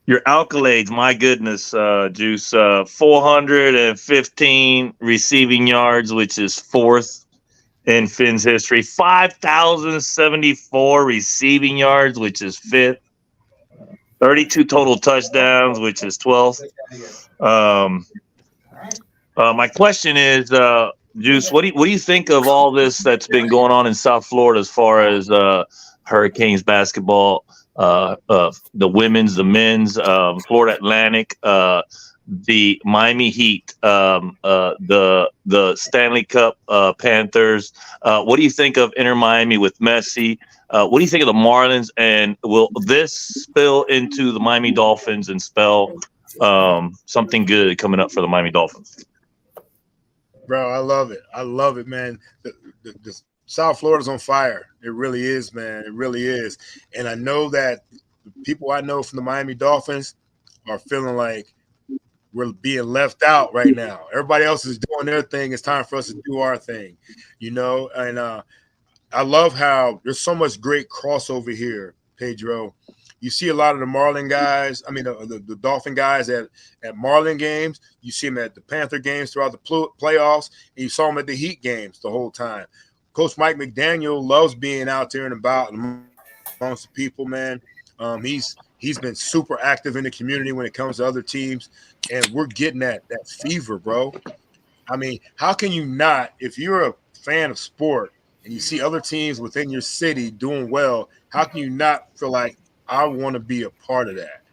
your accolades, my goodness, Juice, 415 receiving yards, which is 4th in Finn's history. 5,074 receiving yards, which is 5th. 32 total touchdowns, which is 12th. My question is, Juice, what do you think of all this that's been going on in South Florida as far as Hurricanes basketball, the women's, the men's, Florida Atlantic, the Miami Heat, the Stanley Cup Panthers? What do you think of Inter Miami with Messi? What do you think of the Marlins? And will this spill into the Miami Dolphins and spell something good coming up for the Miami Dolphins? Bro, I love it. I love it, man. The South Florida's on fire. It really is, man. It really is. And I know that the people I know from the Miami Dolphins are feeling like we're being left out right now. Everybody else is doing their thing. It's time for us to do our thing, And I love how there's so much great crossover here, Pedro. You see a lot of the Marlin guys, the Dolphin guys at Marlin games. You see them at the Panther games throughout the playoffs, and you saw them at the Heat games the whole time. Coach Mike McDaniel loves being out there and about amongst the people, man. He's been super active in the community when it comes to other teams, and we're getting that fever, bro. I mean, how can you not, if you're a fan of sport and you see other teams within your city doing well, how can you not feel like, I want to be a part of that?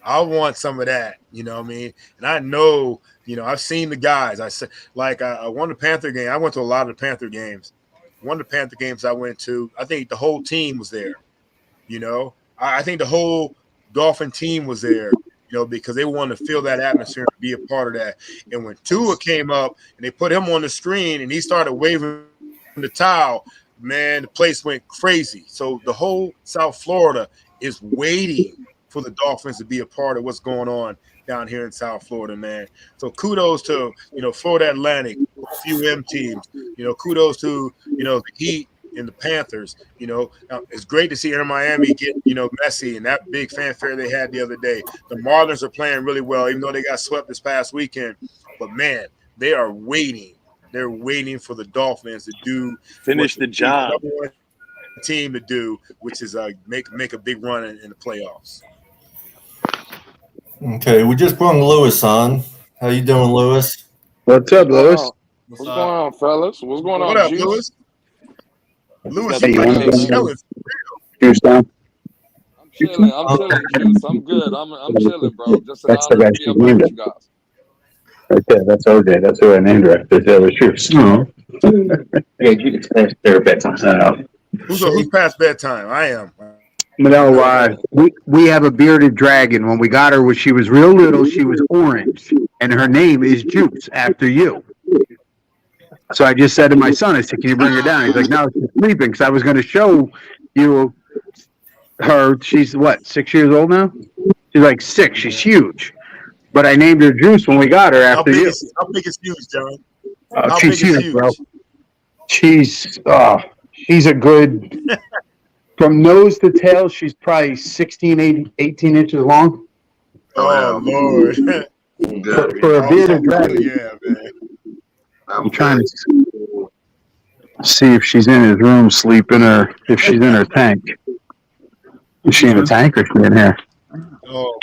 I want some of that, you know what I mean? And I know, I've seen the guys. I said, I won the Panther game. I went to a lot of the Panther games. One of the Panther games I went to, I think the whole team was there, I think the whole Dolphin team was there, because they wanted to feel that atmosphere and be a part of that. And when Tua came up and they put him on the screen and he started waving the towel, man, the place went crazy. So the whole South Florida is waiting for the Dolphins to be a part of what's going on down here in South Florida, man. So kudos to, Florida Atlantic, FUM teams, kudos to, the Heat and the Panthers. It's great to see Inter Miami get, Messi and that big fanfare they had the other day. The Marlins are playing really well, even though they got swept this past weekend. But, man, they are waiting they're waiting for the Dolphins to do Finish the job. Number one team to do, which is make a big run in the playoffs. Okay, we just brought Lewis on. How you doing, Lewis? What's up, Lewis? What's going on, fellas? What's going What on, up, Juice? Lewis? Lewis, Hey, you you might want be some- chilling. Juice down? I'm chilling, Juice. I'm good. I'm chilling, bro. Just an That's the honor guy to be she up here named with it. you guys. Right there. That's OJ. That's who I named her after. That was Juice. Yeah, you can say their bedtime. Who's past bedtime? I am. No, we have a bearded dragon. When we got her, when she was real little, she was orange, and her name is Juice after you. So I just said to my son, I said, "Can you bring her down?" He's like, "No, she's sleeping." Because I was going to show you her. She's what, 6 years old now? She's like 6. She's huge. But I named her Juice when we got her after you. How big is Juice, John? Oh, How she's big is huge, bro. Huge? She's a good. From nose to tail, she's probably 16, 18 inches long. Oh, Lord. For a bearded dragon. Yeah, man. I'm trying to see if she's in his room sleeping or if she's in her tank. Is she in a tank or is she in here? Oh,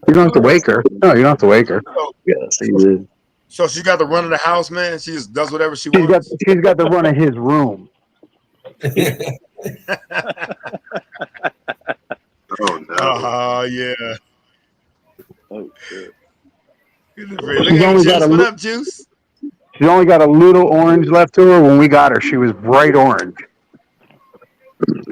You don't have to wake her. No, you don't have to wake her. Yes, he uh, did. so she got the run of the house, man. She just does whatever she wants. She's got the run of his room. Oh no. Yeah. Oh shit. Look at Juice. What up, Juice? She's only got a little orange left to her. When we got her, she was bright orange.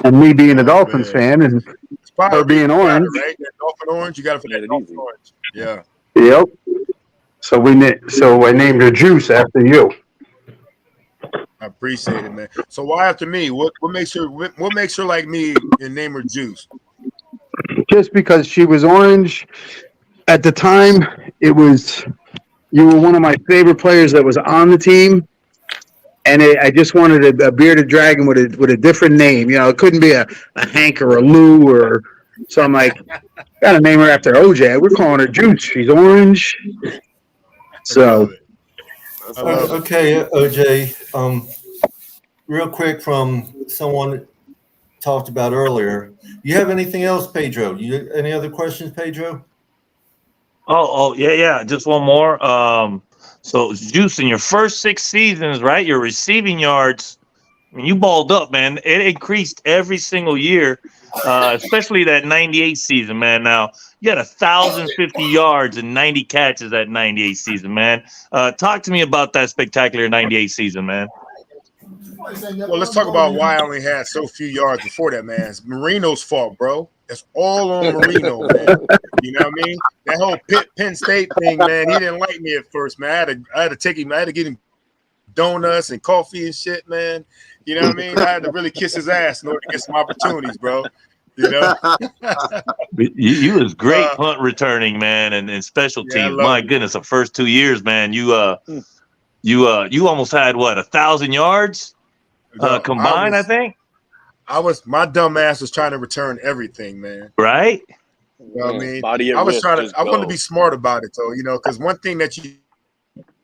And me being a Dolphins fan and It's probably her being orange. right? That Dolphin orange. You got to put that Dolphin orange. Yeah. Yep. So I named her Juice after you. I appreciate it, man. So why after me? What makes her like me and name her Juice? Just because she was orange at the time, you were one of my favorite players that was on the team, and I just wanted a bearded dragon with a different name. You know, it couldn't be a Hank or a Lou or so. I'm like, gotta name her after OJ. We're calling her Juice. She's orange. So Okay, OJ. Real quick from someone talked about earlier. You have anything else, Pedro? Any other questions, Pedro? Yeah. Just one more. So Juice, in your first 6 seasons, right? Your receiving yards, I mean, you balled up, man. It increased every single year, especially that 98 season, man. Now you had 1,050 yards and 90 catches that 98 season, man. Talk to me about that spectacular 98 season, man. Well, let's talk about why I only had so few yards before that, man. It's Marino's fault, bro. It's all on Marino, man. You know what I mean? That whole Penn State thing, man. He didn't like me at first, man. I had to take him. I had to get him donuts and coffee and shit, man. You know what I mean? I had to really kiss his ass in order to get some opportunities, bro. You know? You was great punt returning, man, and special teams. My goodness, the first 2 years, man, you almost had what, 1,000 yards combined, I think. My dumb ass was trying to return everything, man. Right? You know what I mean? I wanted to be smart about it, though, you know, because one thing that you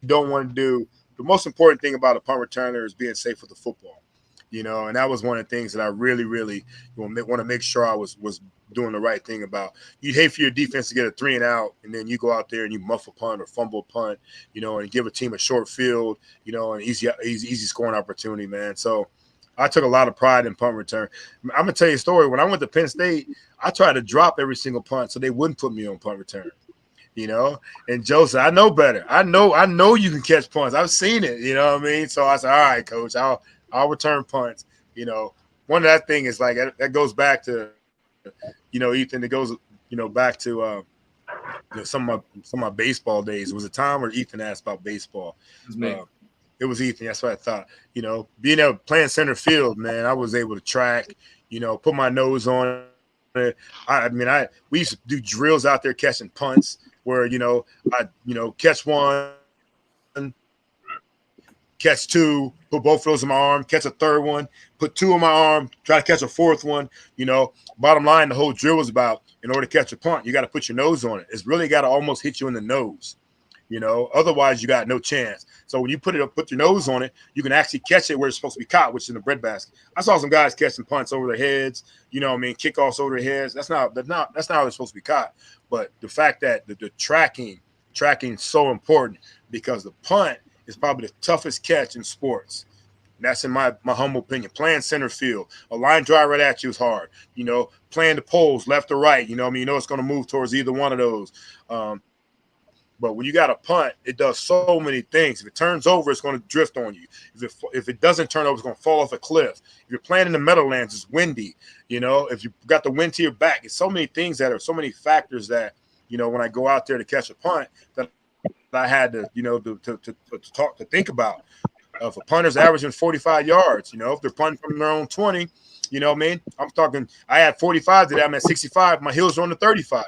don't want to do, the most important thing about a punt returner is being safe with the football, you know, and that was one of the things that I really, really want to make sure I was doing the right thing about. You'd hate for your defense to get a 3 and out, and then you go out there and you muff a punt or fumble a punt, you know, and give a team a short field, you know, and easy scoring opportunity, man. So I took a lot of pride in punt return. I'm gonna tell you a story. When I went to Penn State, I tried to drop every single punt so they wouldn't put me on punt return. You know, and Joe said, "I know better. I know you can catch punts. I've seen it. You know what I mean?" So I said, "All right, coach, I'll return punts." You know, one of that thing is like that goes back to, you know, Ethan. It goes, you know, back to you know, some of my baseball days. It was a time where Ethan asked about baseball. It was me. It was Ethan. That's what I thought. You know, being able to play in center field, man, I was able to track. You know, put my nose on it. We used to do drills out there catching punts where, you know, catch one, catch two, put both of those in my arm, catch a third one, put 2 in my arm, try to catch a fourth one. You know, bottom line, the whole drill was about, in order to catch a punt, you got to put your nose on it. It's really got to almost hit you in the nose. Otherwise, you got no chance. So when you put your nose on it, you can actually catch it where it's supposed to be caught, which is in the breadbasket. I saw some guys catching punts over their heads, kickoffs over their heads. That's not how they're supposed to be caught. But the fact that the tracking is so important, because the punt is probably the toughest catch in sports. And that's in my humble opinion. Playing center field, a line drive right at you is hard. Playing the poles left or right. It's going to move towards either one of those. But when you got a punt, it does so many things. If it turns over, it's going to drift on you. If it doesn't turn over, it's going to fall off a cliff. If you're playing in the Meadowlands, it's windy. If you've got the wind to your back, it's so many things so many factors that, when I go out there to catch a punt, that I had to, to think about. If a punter's averaging 45 yards, if they're punting from their own 20, I'm talking, I had 45 today, I'm at 65, my heels are on the 35,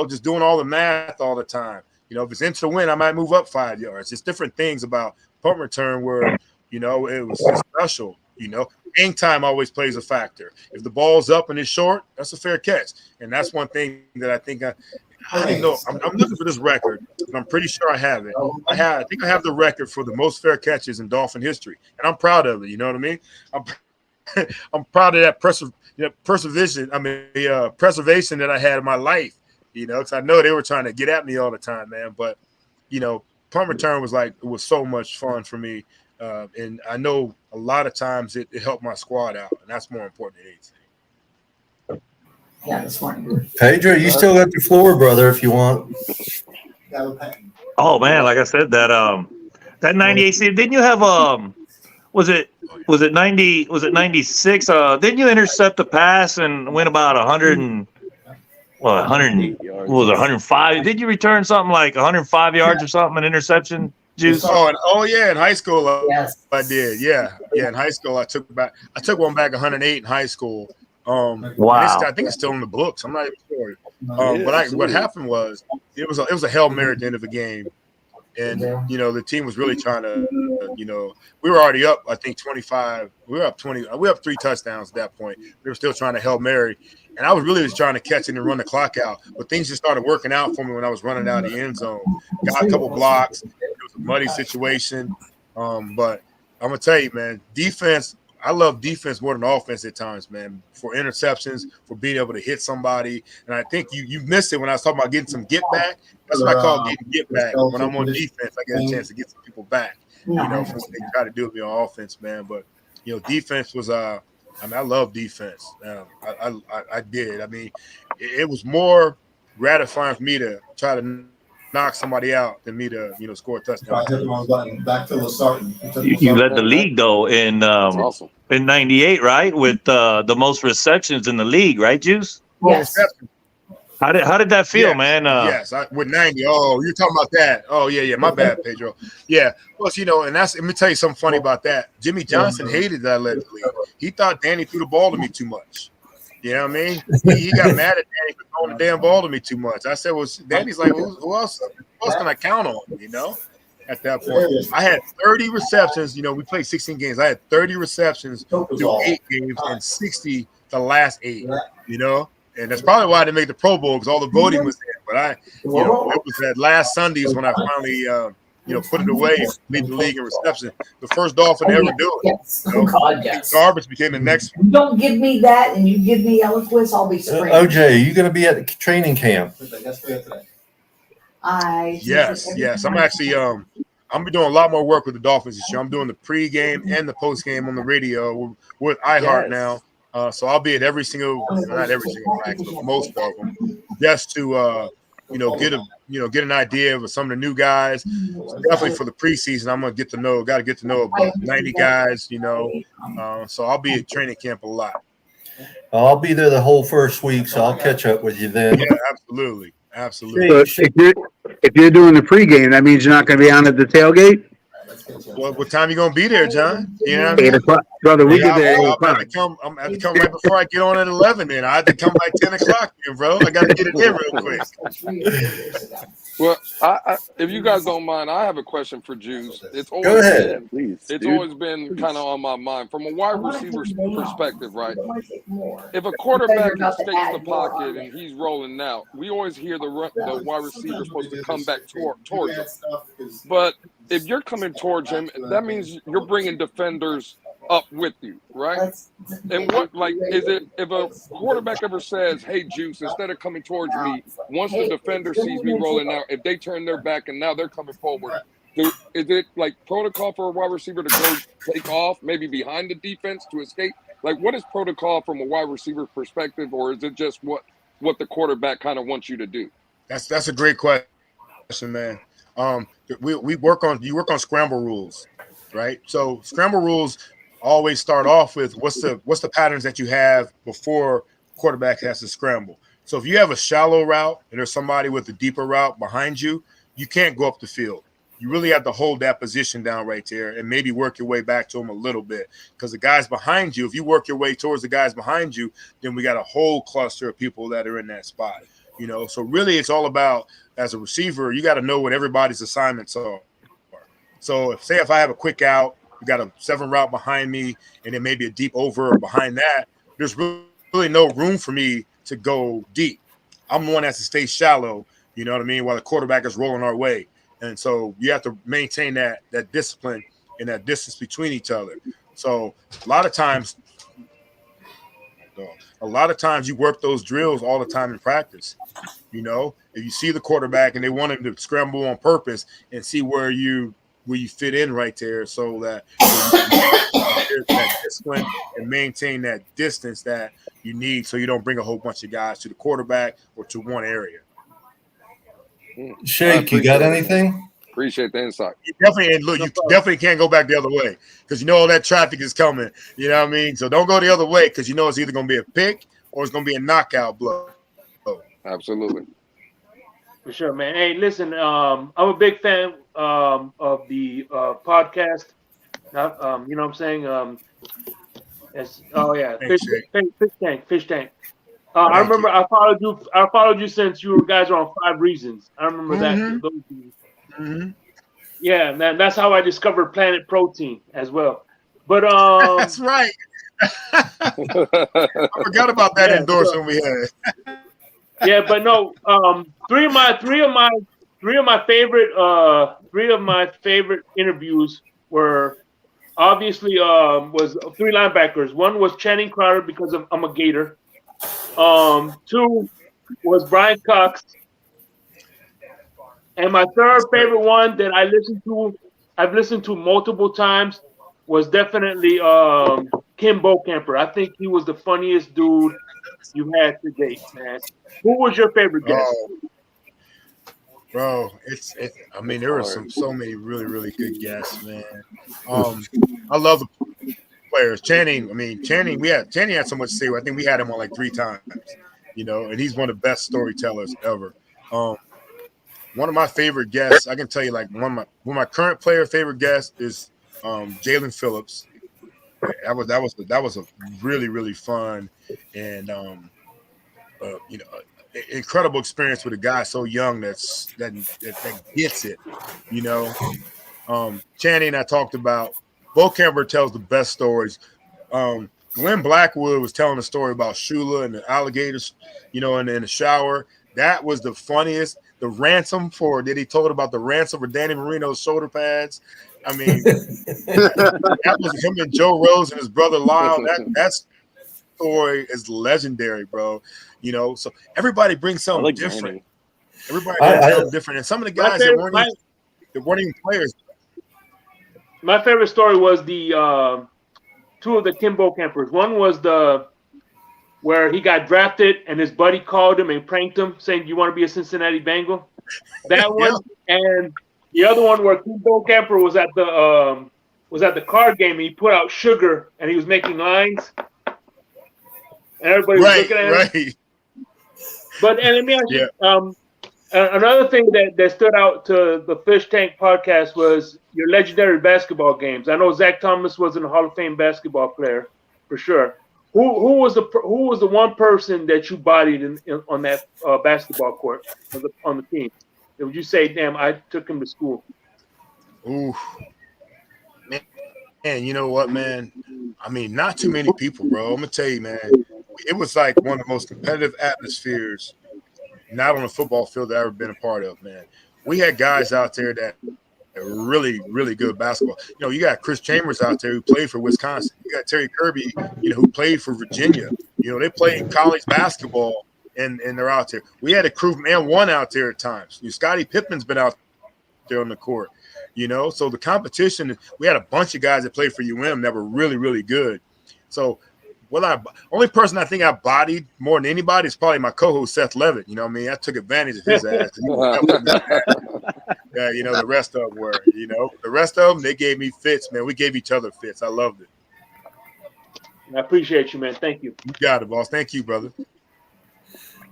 just doing all the math all the time. If it's into the wind, I might move up 5 yards. It's different things about punt return where, it was special. Hang time always plays a factor. If the ball's up and it's short, that's a fair catch. And that's one thing that I think I don't know. I'm looking for this record, and I'm pretty sure I have it. I think I have the record for the most fair catches in Dolphin history, and I'm proud of it. You know what I mean? I'm proud of that preservation that I had in my life. Because I know they were trying to get at me all the time, man. But punt return was so much fun for me, and I know a lot of times it helped my squad out, and that's more important than anything. Yeah, that's fine. Pedro, you still got the floor, brother, if you want. Oh man, like I said, that 98 season, didn't you have was it 90? Was it 96? Didn't you intercept the pass and win about 100 and 105? Did you return something like 105 yards or something, an interception, Juice? Yeah, in high school, Yes. I did. Yeah, in high school, I took one back 108 in high school. Wow. I think it's still in the books. I'm not even sure. What happened was it was a Hail Mary at the end of the game, and the team was really trying to, we were already up. I think 25. We were up 20. We were up 3 touchdowns at that point. We were still trying to Hail Mary. And I was really just trying to catch it and run the clock out. But things just started working out for me when I was running out of the end zone. Got a couple blocks. It was a muddy situation. But I'm going to tell you, man, defense, I love defense more than offense at times, man, for interceptions, for being able to hit somebody. And I think you missed it when I was talking about getting some get back. That's what I call getting get back. When I'm on defense, I get a chance to get some people back, for what they try to do with me on offense, man. But, defense was I love defense. I did. I mean, it was more gratifying for me to try to knock somebody out than me to, score a touchdown. You led the league though in Awesome. in '98, right? With the most receptions in the league, right, Juice? Yes. How did that feel, man? Yes, with 90. Oh, you're talking about that. Oh, yeah. My bad, Pedro. Yeah. Well, and let me tell you something funny about that. Jimmy Johnson hated that I led the league. He thought Danny threw the ball to me too much. You know what I mean? He got mad at Danny for throwing the damn ball to me too much. I said, well, Danny's like, who else can I count on, At that point, I had 30 receptions. We played 16 games. I had 30 receptions through 8 games and 60 the last 8, And that's probably why I didn't make the Pro Bowl, because all the voting was there. But it was that last Sundays when I finally, put it away and lead the league in reception. The first Dolphin to ever do it. Yes. God, yes. Garbage became the next one. You don't give me that, and you give me Eloquence, I'll be screaming. OJ, you going to be at the training camp? Yes. I'm actually I'm be doing a lot more work with the Dolphins this year. I'm doing the pregame and the postgame on the radio with iHeart now. So I'll be at every single, not every single practice, but most of them, just to get an idea of some of the new guys. Definitely for the preseason, I'm gonna got to get to know about 90 guys. So I'll be at training camp a lot. I'll be there the whole first week, so I'll catch up with you then. Yeah, absolutely. So if you're doing the pregame, that means you're not going to be on at the tailgate? Well, what time you gonna be there, John? You know what I 8 mean? o'clock. Brother, we get there at 8 I'm o'clock. have to come right before I get on at 11. Then I have to come by 10 o'clock, bro. I got to get it in real quick. Well, if you guys don't mind, I have a question for Juice. It's always Go ahead. Please, It's dude. always been kind of on my mind from a wide receiver's perspective, right? If a Because quarterback you're about to escapes add the more pocket on and he's rolling out, we always hear the wide receiver supposed to come back towards him. But if you're coming towards him, that means you're bringing defenders up with you, right? And what, like, is it if a quarterback ever says, "Hey, Juice, instead of coming towards me, once the defender sees me rolling out, if they turn their back and now they're coming forward, is it like protocol for a wide receiver to go take off, maybe behind the defense to escape? Like, what is protocol from a wide receiver perspective, or is it just what the quarterback kind of wants you to do? That's a great question, man. We work on scramble rules, right? So scramble rules always start off with what's the patterns that you have before quarterback has to scramble. So if you have a shallow route and there's somebody with a deeper route behind you, you can't go up the field. You really have to hold that position down right there and maybe work your way back to them a little bit, because the guys behind you, if you work your way towards the guys behind you, then we got a whole cluster of people that are in that spot. So really it's all about, as a receiver, you got to know what everybody's assignments are. So if I have a quick out, you got a 7 route behind me, and then maybe a deep over behind that, there's really no room for me to go deep. I'm the one that has to stay shallow, you know what I mean, while the quarterback is rolling our way. And so you have to maintain that discipline and that distance between each other. So a lot of times you work those drills all the time in practice. If you see the quarterback and they want him to scramble on purpose, and see where you fit in right there, so that that discipline and maintain that distance that you need, so you don't bring a whole bunch of guys to the quarterback or to one area. Shake, you got anything? Appreciate the insight. You definitely can't go back the other way, because all that traffic is coming. You know what I mean? So don't go the other way, because it's either going to be a pick or it's going to be a knockout blow. Absolutely. For sure, man. Hey, listen, I'm a big fan of the podcast. You know what I'm saying? Fish Tank. I remember I followed you since you guys were on 5 Reasons. I remember that. Mm-hmm. Yeah, man, that's how I discovered Planet Protein as well. But that's right. I forgot about that endorsement we had. Yeah, but no, three of my favorite interviews were obviously was 3 linebackers. One was Channing Crowder, because I'm a Gator. 2 was Brian Cox, and my third favorite one that I've listened to multiple times, was definitely Kim Bocamper. I think he was the funniest dude you had to date, man. Who was your favorite guest? Bro, there were so many really, really good guests, man. I love the players. Channing had so much to say. I think we had him on like 3 times, and he's one of the best storytellers ever. One of my favorite guests, I can tell you, like one of my current player favorite guests is Jalen Phillips. That was a really, really fun and incredible experience with a guy so young that gets it. Channing, I talked about. Bocamper tells the best stories. Glenn Blackwood was telling a story about Shula and the alligators, in the shower. That was the funniest. The ransom that he told about the ransom for Danny Marino's shoulder pads. I mean, that was him and Joe Rose and his brother Lyle. That story is legendary, bro. So everybody brings something different. Everybody brings something different, and some of the guys that weren't even players. My favorite story was the 2 of the Kim Bocampers. One was where he got drafted and his buddy called him and pranked him, saying, "Do you want to be a Cincinnati Bengal?" That one, and the other one where Kim Bocamper was at the card game and he put out sugar and he was making lines, and everybody was looking at him. But let me ask you, another thing that stood out to the Fish Tank podcast was your legendary basketball games. I know Zach Thomas was a Hall of Fame basketball player for sure. Who was the one person that you bodied on that basketball court on the team? Would you say, damn, I took him to school? Ooh, man, you know what, man? I mean, not too many people, bro. I'm gonna tell you, man. It was like one of the most competitive atmospheres, not on the football field that I've ever been a part of, man. We had guys out there that are really, really good basketball. You know, you got Chris Chambers out there who played for Wisconsin. You got Terry Kirby, you know, who played for Virginia. You know, they played college basketball and they're out there. We had a crew and one out there at times. Scottie Pippen's been out there on the court. You know, so the competition, we had a bunch of guys that played for UM that were really, really good. So, only person I think I bodied more than anybody is probably my co-host Seth Levitt. You know what I mean? I took advantage of his ass. Yeah, you know, the rest of them were, you know, the rest of them, they gave me fits, man. We gave each other fits. I loved it. I appreciate you, man. Thank you. You got it, boss. Thank you, brother.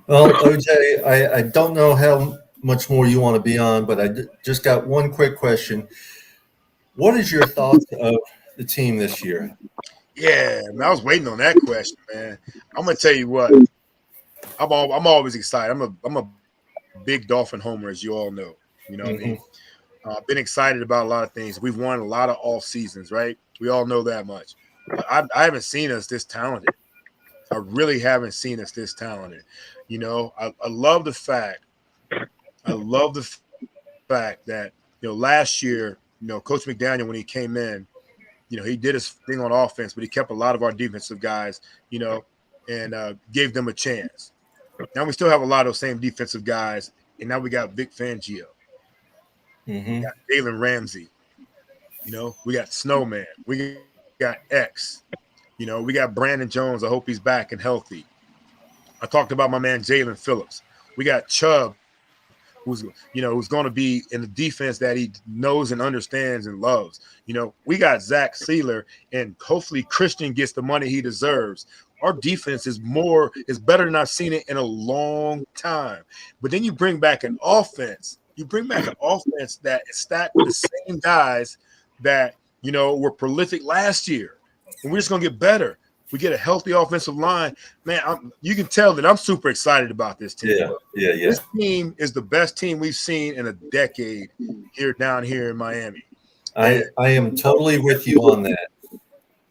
Well, OJ, I don't know how much more you want to be on, but I just got one quick question. What is your thoughts of the team this year? Yeah, man, I was waiting on that question, man. I'm gonna tell you what. I'm always excited. I'm a big Dolphin homer, as you all know. You know what I mean? I've been excited about a lot of things. We've won a lot of off seasons, right? We all know that much. But I haven't seen us this talented. I really haven't seen us this talented. You know, I love the fact. I love the fact that, you know, last year, you know, Coach McDaniel, when he came in, you know, he did his thing on offense, but he kept a lot of our defensive guys, you know, and gave them a chance. Now we still have a lot of those same defensive guys, and now we got Vic Fangio. We got Jalen Ramsey. You know, we got Snowman. We got X. You know, we got Brandon Jones. I hope he's back and healthy. I talked about my man Jalen Phillips. We got Chubb, who's going to be in the defense that he knows and understands and loves. You know, we got Zach Sealer, and hopefully Christian gets the money he deserves. Our defense is better than I've seen it in a long time. But then you bring back an offense. You bring back an offense that is stacked with the same guys that, you know, were prolific last year. And we're just going to get better. We get a healthy offensive line. Man, you can tell that I'm super excited about this team. Yeah. This team is the best team we've seen in a decade down here in Miami. I am totally with you on that.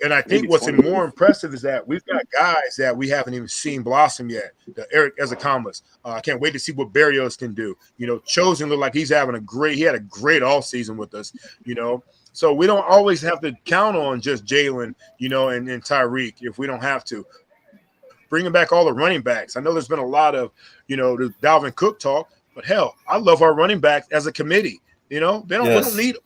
And I think what's more impressive is that we've got guys that we haven't even seen blossom yet. The Eric Ezekamas. I can't wait to see what Barrios can do. You know, Chosen looked like he had a great offseason with us, you know. So we don't always have to count on just Jalen, you know, and Tyreek if we don't have to. Bringing back all the running backs. I know there's been a lot of, you know, the Dalvin Cook talk, but hell, I love our running backs as a committee. You know, we don't need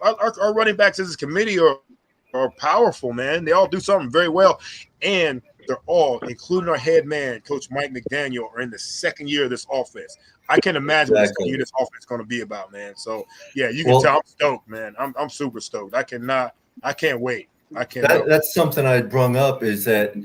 our running backs as a committee are powerful, man. They all do something very well. And they're all, including our head man, Coach Mike McDaniel, are in the second year of this offense. I can't imagine what this offense is going to be about, man. So, yeah, you can tell I'm stoked, man. I'm super stoked. I can't wait. That's something I brung up is that,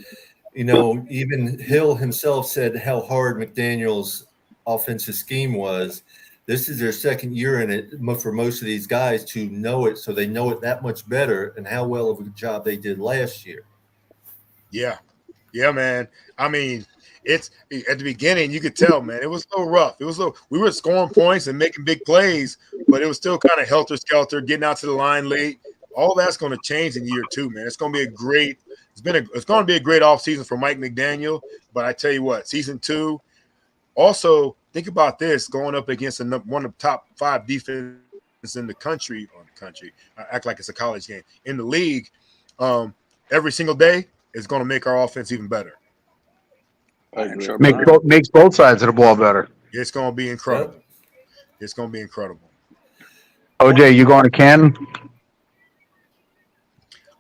you know, even Hill himself said how hard McDaniel's offensive scheme was. This is their second year in it for most of these guys to know it, so they know it that much better and how well of a job they did last year. Yeah, man. I mean, it's at the beginning you could tell, man, it was a little rough. We were scoring points and making big plays, but it was still kind of helter-skelter, getting out to the line late. All that's going to change in year two, man. It's going to be it's going to be a great offseason for Mike McDaniel. But I tell you what, season two, also think about this, going up against one of the top 5 defenses in the country. I act like it's a college game. In the league, every single day is going to make our offense even better. Makes both sides of the ball better. It's going to be incredible. It's going to be incredible. OJ, you going to Canton?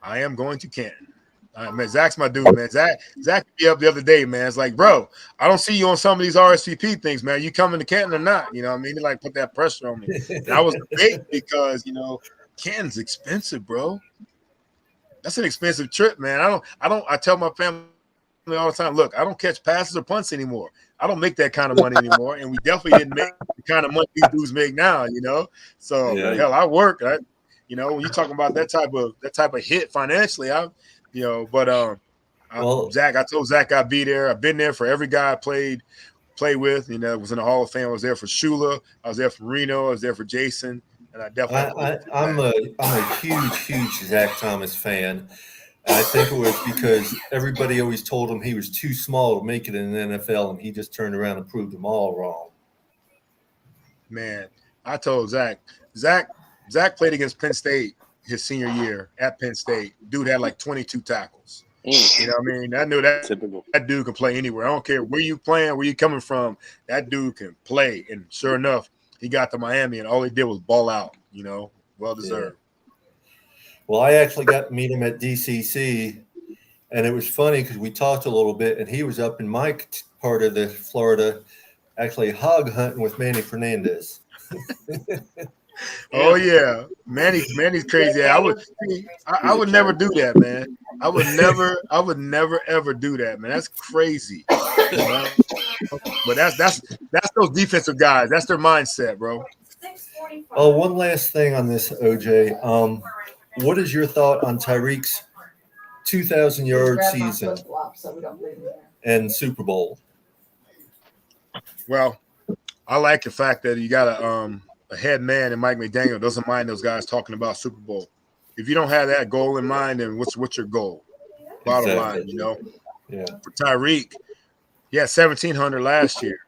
I am going to Canton. Man, Zach's my dude, man. Zach be up the other day, man. It's like, bro, I don't see you on some of these RSVP things, man. You coming to Canton or not? You know what I mean? They like put that pressure on me. And I was big because, you know, Canton's expensive, bro. That's an expensive trip, man. I tell my family all the time, look, I don't catch passes or punts anymore. I don't make that kind of money anymore. And we definitely didn't make the kind of money these dudes make now, you know? So hell, I work. You know, when you're talking about that type of hit financially, Zach, I told Zach I'd be there. I've been there for every guy I played play with. You know, was in the Hall of Fame. I was there for Shula. I was there for Reno. I was there for Jason. And I definitely. I'm a huge Zach Thomas fan. And I think it was because everybody always told him he was too small to make it in the NFL, and he just turned around and proved them all wrong. Man, I told Zach played against Penn State his senior year at Penn State. Dude had like 22 tackles. You know what I mean? I knew that dude can play anywhere. I don't care where you playing, where you coming from. That dude can play. And sure enough, he got to Miami, and all he did was ball out. You know, well deserved. Yeah. Well, I actually got to meet him at DCC, and it was funny because we talked a little bit, and he was up in my part of the Florida, actually hog hunting with Manny Fernandez. Oh yeah, Manny's crazy. I would never do that, man. I would never ever do that, man. That's crazy. You know? But that's those defensive guys. That's their mindset, bro. Oh, one last thing on this, OJ. What is your thought on Tyreek's 2,000-yard season and Super Bowl? Well, I like the fact that you got a head man in Mike McDaniel doesn't mind those guys talking about Super Bowl. If you don't have that goal in mind, then what's your goal? Bottom line, you know. Yeah. For Tyreek, he had 1,700 last year.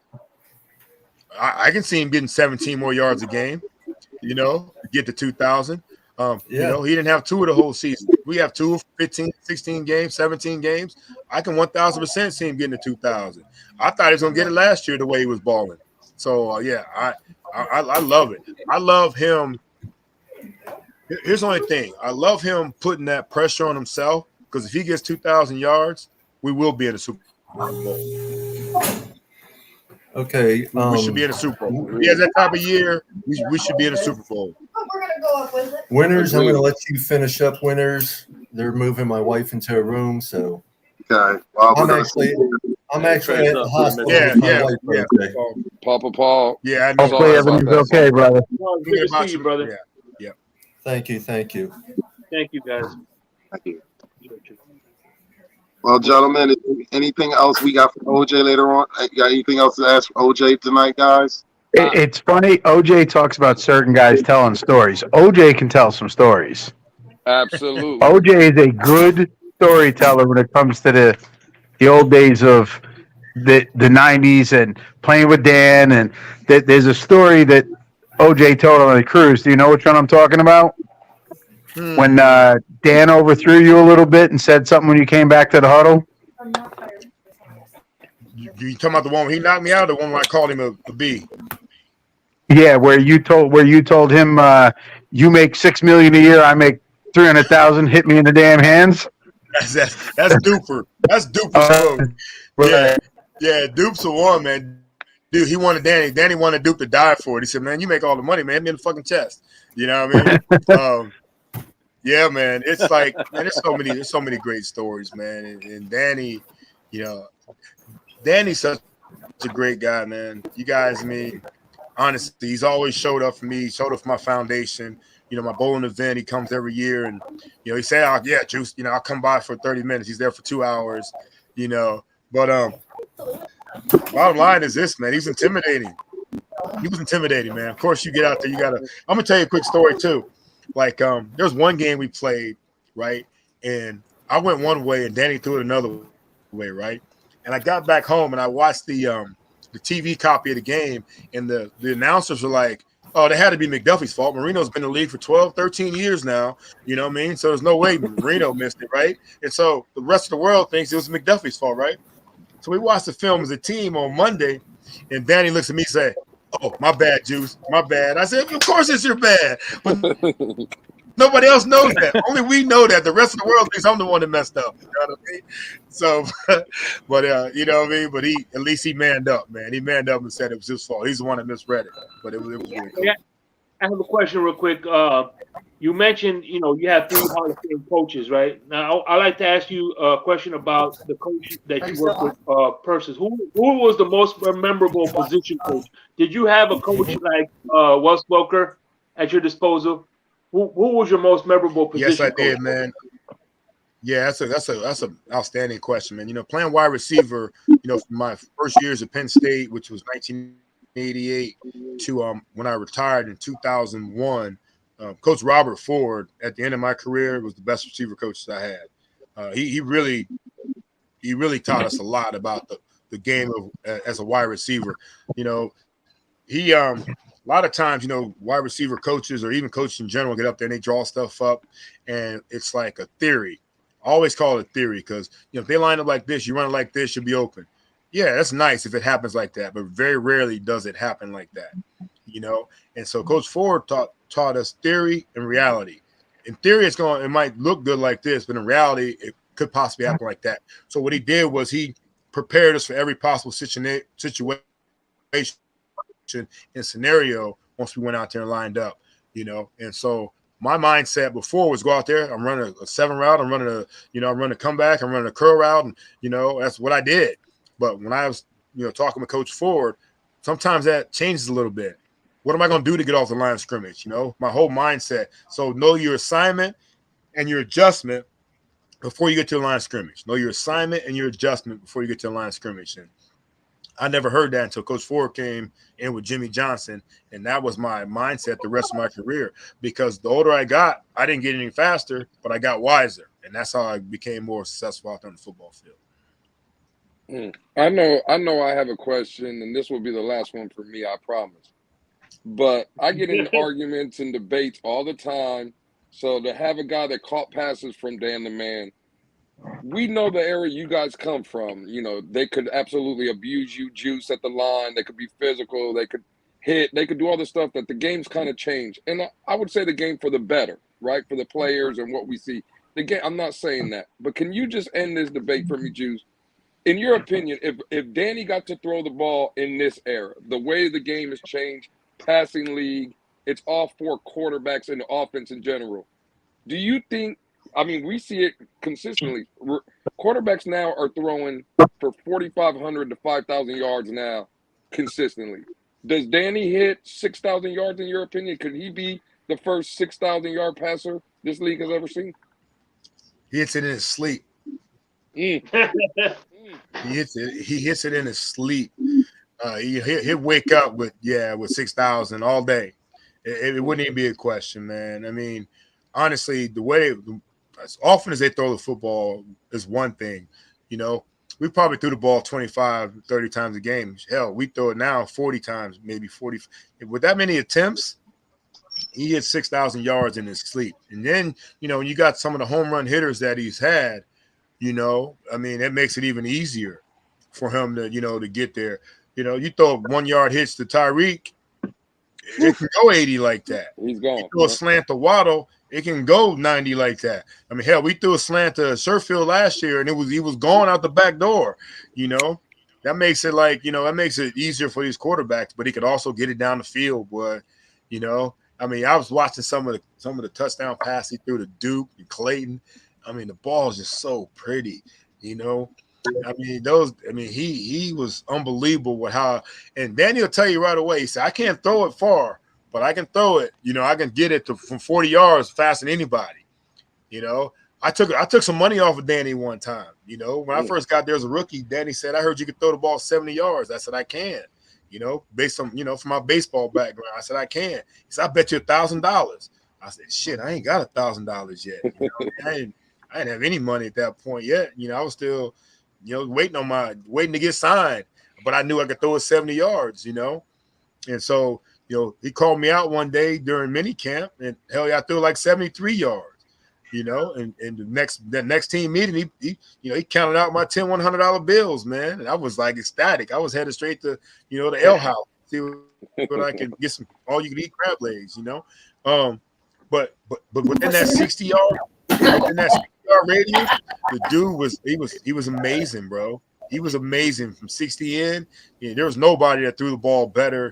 I can see him getting 17 more yards a game. You know, get to 2,000. You know, he didn't have two of the whole season. We have 2 of 15, 16 games, 17 games. I can 1,000% see him getting to 2,000. I thought he was going to get it last year the way he was balling. So, yeah, I love it. I love him. Here's the only thing. I love him putting that pressure on himself because if he gets 2,000 yards, we will be in the Super Bowl. Okay. We should be in the Super Bowl. If he has that type of year, we should be in the Super Bowl. We're going to go up with it. Winners, I'm going to let you finish up winners. They're moving my wife into a room, so. Okay. Well, I'm actually at the hospital. Yeah. Papa Paul. Yeah, I know. Hopefully everything's okay, brother. Well, good to see you, brother. Yeah. Thank you. Thank you, guys. Thank you. Well, gentlemen, anything else we got for OJ later on? You got anything else to ask for OJ tonight, guys? It's funny. OJ talks about certain guys telling stories. OJ can tell some stories. Absolutely. OJ is a good storyteller when it comes to the old days of the 90s and playing with Dan. And there's a story that OJ told on the cruise. Do you know which one I'm talking about? When Dan overthrew you a little bit and said something when you came back to the huddle? You talking about the one where he knocked me out, or the one where I called him a B? Yeah, where you told him you make $6 million a year, I make $300,000. Hit me in the damn hands. That's Duper. That's Duper's yeah, Dupe's the one, man. Dude, he wanted Danny. Danny wanted Dupe to die for it. He said, "Man, you make all the money, man. Hit me in the fucking chest." You know what I mean? Yeah, man. It's like, man, there's so many great stories, man. And Danny, you know, Danny's such a great guy, man. You guys, I mean, honestly, he's always showed up for me, showed up for my foundation. You know, my bowling event, he comes every year, and you know, he said, "Oh, yeah, Juice, you know, I'll come by for 30 minutes." He's there for 2 hours, you know. But bottom line is this, man. He's intimidating. He was intimidating, man. Of course, you get out there, you gotta. I'm gonna tell you a quick story too. Like, there was one game we played, right, and I went one way, and Danny threw it another way, right. And I got back home, and I watched the TV copy of the game, and the announcers were like, "Oh, that had to be McDuffie's fault. Marino's been in the league for 12, 13 years now. You know what I mean? So there's no way Marino missed it, right?" And so the rest of the world thinks it was McDuffie's fault, right? So we watched the film as a team on Monday, and Danny looks at me and say, "Oh, my bad, Juice. My bad." I said, "Of course it's your bad." But nobody else knows that. Only we know that. The rest of the world thinks I'm the one that messed up. You know what I mean? So, but you know what I mean? But at least he manned up, man. He manned up and said it was his fault. He's the one that misread it. But it was really cool. Yeah. I have a question real quick. You mentioned, you know, you have 3 Hall of Fame coaches, right? Now, I'd like to ask you a question about the coach that you work with, Persis. Who was the most memorable position coach? Did you have a coach like Wes Welker at your disposal? Who was your most memorable position coach? Yes, I did, man. Yeah, that's a outstanding question, man. Playing wide receiver, from my first years at Penn State, which was 1988, to when I retired in 2001, Coach Robert Ford at the end of my career was the best receiver coach that I had. He really taught us a lot about the game of as a wide receiver. He a lot of times, wide receiver coaches or even coaches in general get up there and they draw stuff up, and it's like a theory. I always call it a theory because if they line up like this, you run it like this, you'll be open. Yeah, that's nice if it happens like that, but very rarely does it happen like that. And so Coach Ford taught us theory and reality. In theory, it might look good like this, but in reality, it could possibly happen like that. So what he did was he prepared us for every possible situation and scenario once we went out there and lined up. And so my mindset before was go out there. I'm running a 7 route. I'm running a comeback. I'm running a curl route, and that's what I did. But when I was talking with Coach Ford, sometimes that changes a little bit. What am I going to do to get off the line of scrimmage? My whole mindset. So know your assignment and your adjustment before you get to the line of scrimmage. Know your assignment and your adjustment before you get to the line of scrimmage. And I never heard that until Coach Ford came in with Jimmy Johnson, and that was my mindset the rest of my career. Because the older I got, I didn't get any faster, but I got wiser, and that's how I became more successful out there on the football field. I know. I have a question, and this will be the last one for me. I promise. But I get in arguments and debates all the time. So to have a guy that caught passes from Dan the Man. We know the area you guys come from. They could absolutely abuse you, juice at the line. They could be physical. They could hit. They could do all the stuff that the game's kind of changed. And I would say the game for the better, right? For the players and what we see. The game. I'm not saying that. But can you just end this debate for me, Juice? In your opinion, if Danny got to throw the ball in this era, the way the game has changed, passing league, it's all 4 quarterbacks in the offense in general. Do you think we see it consistently. Quarterbacks now are throwing for 4,500 to 5,000 yards now consistently. Does Danny hit 6,000 yards in your opinion? Could he be the first 6,000-yard passer this league has ever seen? He hits it in his sleep. He hits it in his sleep. He'll wake up with 6,000 all day. It wouldn't even be a question, man. Honestly, the way as often as they throw the football is one thing. We probably threw the ball 25, 30 times a game. Hell, we throw it now 40 times, maybe 40. With that many attempts, he hits 6,000 yards in his sleep. And then, when you got some of the home run hitters that he's had, it makes it even easier for him to, to get there. You throw 1-yard hits to Tyreek, it can go 80 like that. He's gone. You throw a slant to Waddle, it can go 90 like that. Hell, we threw a slant to Sherfield last year, and he was going out the back door. That makes it that makes it easier for these quarterbacks. But he could also get it down the field, boy. I was watching some of the touchdown passes he threw to Duke and Clayton. The ball is just so pretty. He was unbelievable with how. And Danny will tell you right away. He said, "I can't throw it far, but I can throw it. I can get it from 40 yards faster than anybody." I took some money off of Danny one time. When I first got there as a rookie, Danny said, "I heard you could throw the ball 70 yards." I said, "I can." Based on from my baseball background, I said, "I can." He said, "I bet you $1,000." I said, "Shit, I ain't got $1,000 yet." I didn't have any money at that point yet. I was still, waiting to get signed. But I knew I could throw it 70 yards. And so, he called me out one day during mini camp, and hell yeah, I threw like 73 yards. And the next team meeting, he counted out my $10 $100 bills, man. And I was like ecstatic. I was headed straight to, the L house, see what I could get some all you can eat crab legs, But within that 60-yard radius, the dude he was amazing, bro. He was amazing from 60 in. There was nobody that threw the ball better,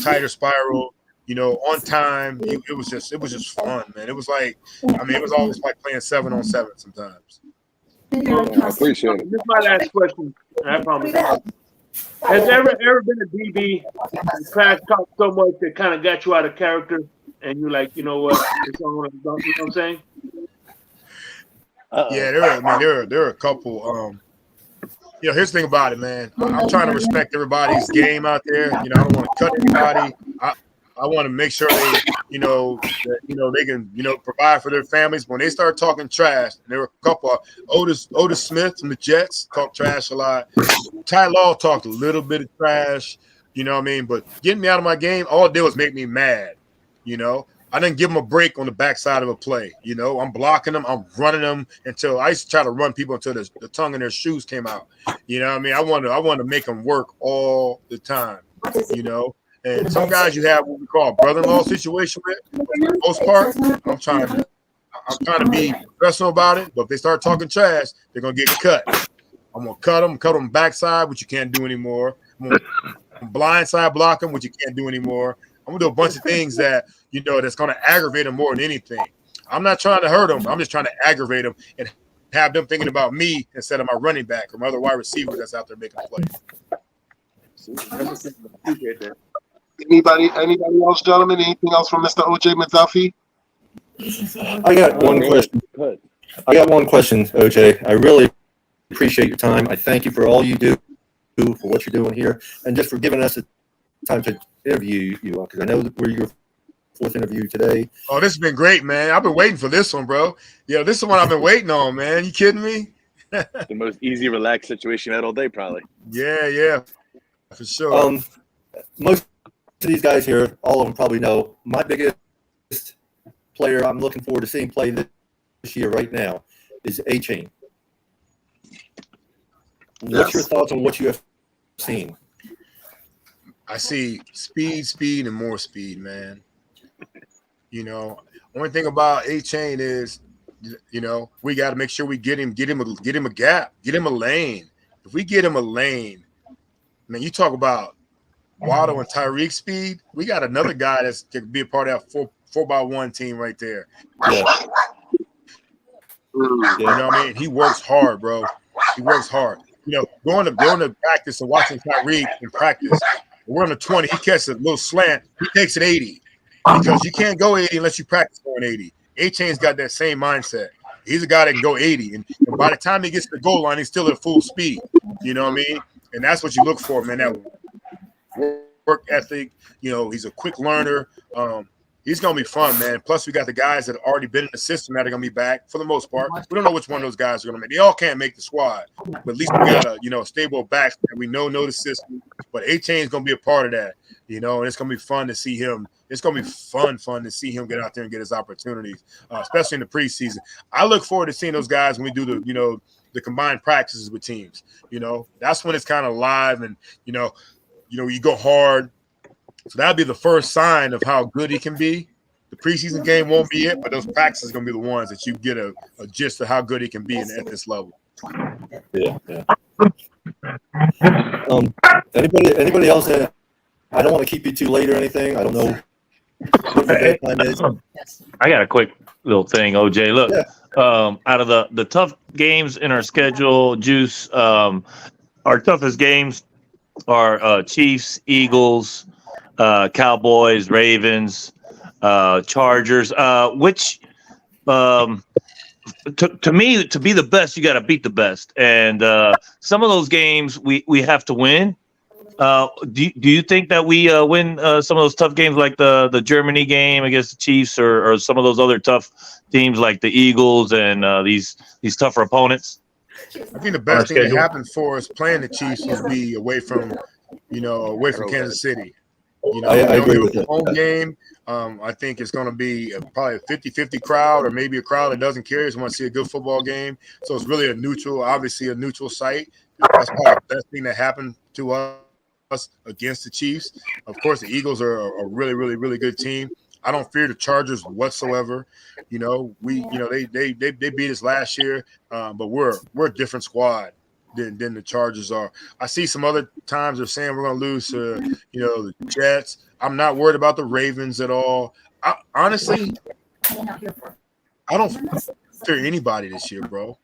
tighter spiral, on time. It was just fun, man. It was like, it was always like playing 7-on-7 sometimes. I appreciate it. This is my last question. I promise. Has there ever been a DB trash talk so much that kind of got you out of character, and you're like, you know what? It's on, you know what I'm saying? Yeah, there are a couple. Here's the thing about it, man. I'm trying to respect everybody's game out there. I don't want to cut anybody. I want to make sure they, they can, provide for their families. When they start talking trash, and there were a couple of Otis Smith from the Jets talked trash a lot. Ty Law talked a little bit of trash, you know what I mean? But getting me out of my game, all it did was make me mad, I didn't give them a break on the backside of a play. I'm blocking them. I'm running them until I used to try to run people until the tongue in their shoes came out. You know what I mean? I want to make them work all the time, And some guys you have what we call a brother-in-law situation with. For the most part, I'm trying to be professional about it. But if they start talking trash, they're gonna get cut. I'm gonna cut them backside, which you can't do anymore. I'm gonna blindside block them, which you can't do anymore. I'm gonna do a bunch of things that that's gonna aggravate them more than anything. I'm not trying to hurt them. I'm just trying to aggravate them and have them thinking about me instead of my running back or my other wide receiver that's out there making plays. Anybody else, gentlemen? Anything else from Mr. OJ McDuffie? I got one question, OJ. I really appreciate your time. I thank you for all you do, for what you're doing here, and just for giving us the time to interview you, because I know that we're your fourth interview today. Oh, this has been great, man. I've been waiting for this one, bro. This is the one I've been waiting on, man. You kidding me? The most easy, relaxed situation you had all day, probably. Yeah, for sure. Most of these guys here, all of them probably know, my biggest player I'm looking forward to seeing play this year right now is A-Chain. What's your thoughts on what you have seen? I see speed, and more speed, man. Only thing about A-Chain is, we got to make sure we get him a gap, get him a lane. If we get him a lane, man, you talk about Waddle and Tyreek speed. We got another guy that's can be a part of that 4x1 team right there. Yeah. You know what I mean? He works hard, bro. He works hard. Going to practice and watching Tyreek in practice. We're on the 20. He catches a little slant. He takes it 80 because you can't go 80 unless you practice going 80. A-Chain's got that same mindset. He's a guy that can go 80, and by the time he gets to the goal line, he's still at full speed. You know what I mean? And that's what you look for, man. That work ethic. He's a quick learner. He's going to be fun, man. Plus, we got the guys that have already been in the system that are going to be back for the most part. We don't know which one of those guys are going to make. They all can't make the squad, but at least we got a stable back that we know the system. But A-Chain is going to be a part of that, and it's going to be fun to see him. It's going to be fun to see him get out there and get his opportunities, especially in the preseason. I look forward to seeing those guys when we do the combined practices with teams. That's when it's kind of live and you go hard. So that'll be the first sign of how good he can be. The preseason game won't be it, but those practices are going to be the ones that you get a gist of how good he can be at this level. Yeah. Anybody else? I don't want to keep you too late or anything. I don't know what the time is. I got a quick little thing, OJ. Look, out of the tough games in our schedule, Juice, our toughest games are Chiefs, Eagles, Cowboys, Ravens, Chargers. Which to me, to be the best, you got to beat the best. And some of those games we have to win. Do you think that we win some of those tough games, like the Germany game against the Chiefs, or some of those other tough teams like the Eagles and these tougher opponents? I think the best thing that happened for us playing the Chiefs is be away from Kansas City. I agree with that. Home game, I think it's going to be probably a 50-50 crowd, or maybe a crowd that doesn't care, just want to see a good football game. So it's really obviously a neutral site. That's probably the best thing that happened to us against the Chiefs. Of course, the Eagles are a really, really, really good team. I don't fear the Chargers whatsoever. They beat us last year, but we're a different squad than the Chargers are. I see some other times they're saying we're going to lose to the Jets. I'm not worried about the Ravens at all. Honestly, I don't fear anybody this year, bro.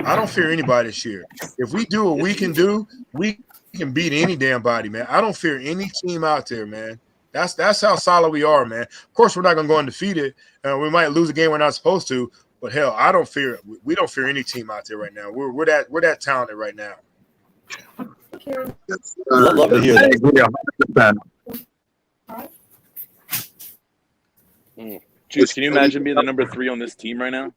I don't fear anybody this year. If we do what we can do, we can beat any damn body, man. I don't fear any team out there, man. That's how solid we are, man. Of course, we're not going to go undefeated. We might lose a game we're not supposed to, But hell, I don't fear. We don't fear any team out there right now. We're that talented right now. I'd love to hear that. Juice, can you imagine being the number 3 on this team right now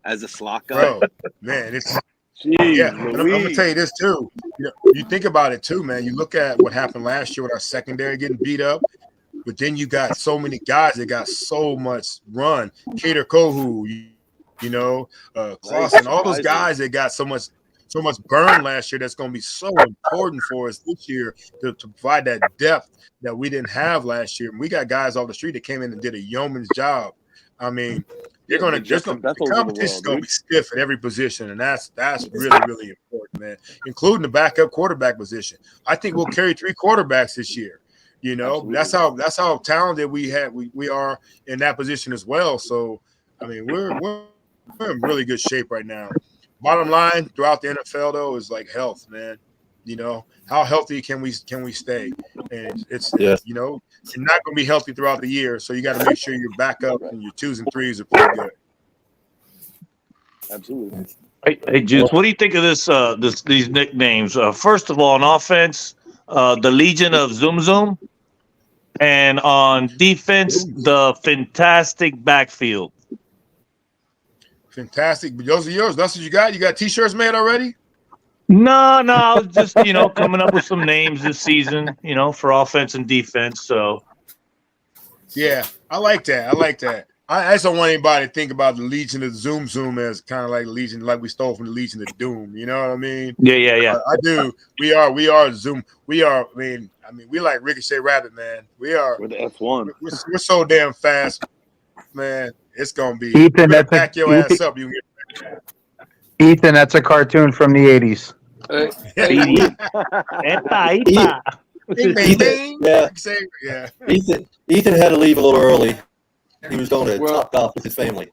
as a slot guy? Bro, man, it's Jeez, yeah. And I'm gonna tell you this too. You think about it too, man. You look at what happened last year with our secondary getting beat up, but then you got so many guys that got so much run. Kader Kohu, Clausen, all those guys that got so much burn last year. That's going to be so important for us this year to provide that depth that we didn't have last year. And we got guys off the street that came in and did a yeoman's job. I mean, the competition is going to be stiff at every position, and that's really, really important, man, including the backup quarterback position. I think we'll carry 3 quarterbacks this year. That's how talented we are in that position as well. So, I mean, we're in really good shape right now. Bottom line throughout the NFL though is like health, man. How healthy can we stay? And it's you're not going to be healthy throughout the year, so you got to make sure your backup and your 2s and 3s are pretty good. Absolutely. Hey, Juice, what do you think of these nicknames? First of all, on offense, the Legion of Zoom Zoom, and on defense, the Fantastic Backfield. Fantastic. But those are yours. That's what you got? You got T-shirts made already? No, I was just, coming up with some names this season, for offense and defense. So, yeah, I like that. I just don't want anybody to think about the Legion of Zoom Zoom as kind of like Legion, like we stole from the Legion of Doom. You know what I mean? Yeah. I do. We are Zoom. We are. I mean, we like Ricochet Rabbit, man. We're the F1. We're so damn fast, man. It's gonna be. Ethan, that's back your ass up. You can Ethan, that's a cartoon from the 80s. Ethan had to leave a little early. He was going to Top Golf with his family.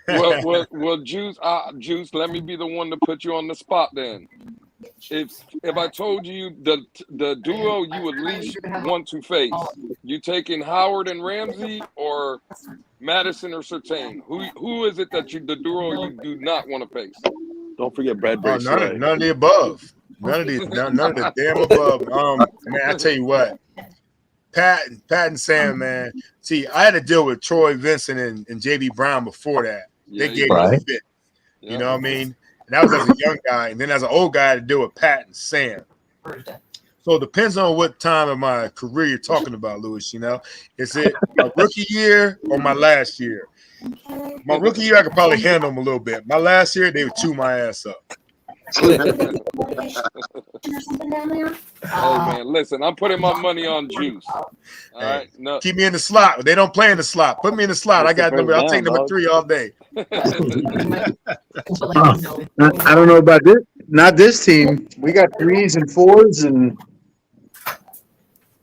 Well, Juice, let me be the one to put you on the spot then. If I told you the duo you would least want to face, you taking Howard and Ramsey or Madison or Surtain? Who is it that the duo you do not want to face? Don't forget Bradbury. None of the above. None of the damn above. Man, I tell you what. Pat and Sam, man. See, I had to deal with Troy Vincent and JB Brown before that. They gave me a fit. You know what I mean? And that was as a young guy. And then as an old guy, I had to deal with Pat and Sam. So it depends on what time of my career you're talking about, Louis. Is it my rookie year or my last year? My rookie year, I could probably handle them a little bit. My last year, they would chew my ass up. Hey man, listen, I'm putting my money on Juice. All right, no. Keep me in the slot. They don't play in the slot. Put me in the slot. I got number. I'll take number 3 all day. I don't know about this. Not this team. We got 3s and 4s, and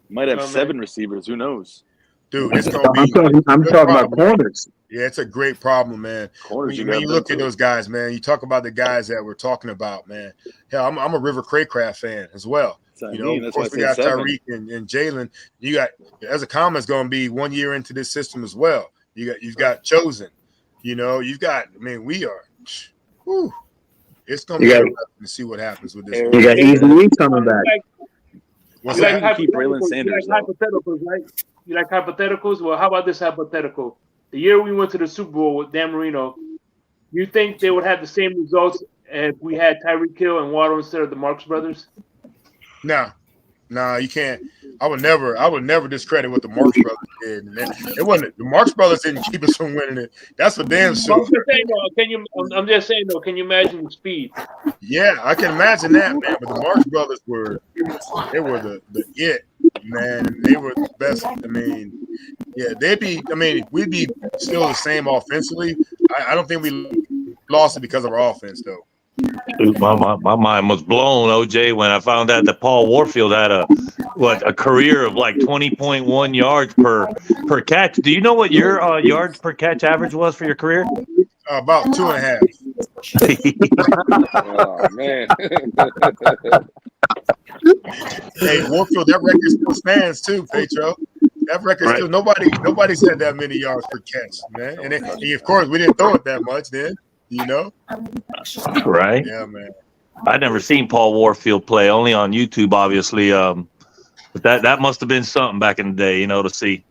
might have 7 receivers. Who knows? Dude, it's gonna be. I'm talking about corners. Yeah, it's a great problem, man. When you look at those guys, man, you talk about the guys that we're talking about, man. Hell, I'm a River Craycraft fan as well. Of course, we got Tyreek and Jalen. You got as a comment's going to be 1 year into this system as well. You've got Chosen. You've got. I mean, we are. Whew, it's going to be interesting to see what happens with this. You got Easy coming back. What's that? Keep Braylon Sanders. You like hypotheticals, right? You like hypotheticals? Well, how about this hypothetical? The year we went to the Super Bowl with Dan Marino, you think they would have the same results if we had Tyreek Hill and Waddle instead of the Marks brothers? No, you can't. I would never discredit what the Marks brothers did. It wasn't the Marks brothers didn't keep us from winning it. That's for damn sure. I'm just saying though. Can you imagine the speed? Yeah, I can imagine that, man. But the Marks brothers were the it, man. They were the best. I mean, yeah, we'd be still the same offensively. I don't think we lost it because of our offense, though. Dude, my mind was blown, OJ, when I found out that Paul Warfield had a career of like 20.1 yards per catch. Do you know what your yards per catch average was for your career? About 2.5. Oh man. Hey, Warfield, that record still stands too, Petro. That record still nobody said that many yards per catch, man. And of course we didn't throw it that much then, you know. Right. Yeah, man. I'd never seen Paul Warfield play, only on YouTube, obviously. But that must have been something back in the day, to see.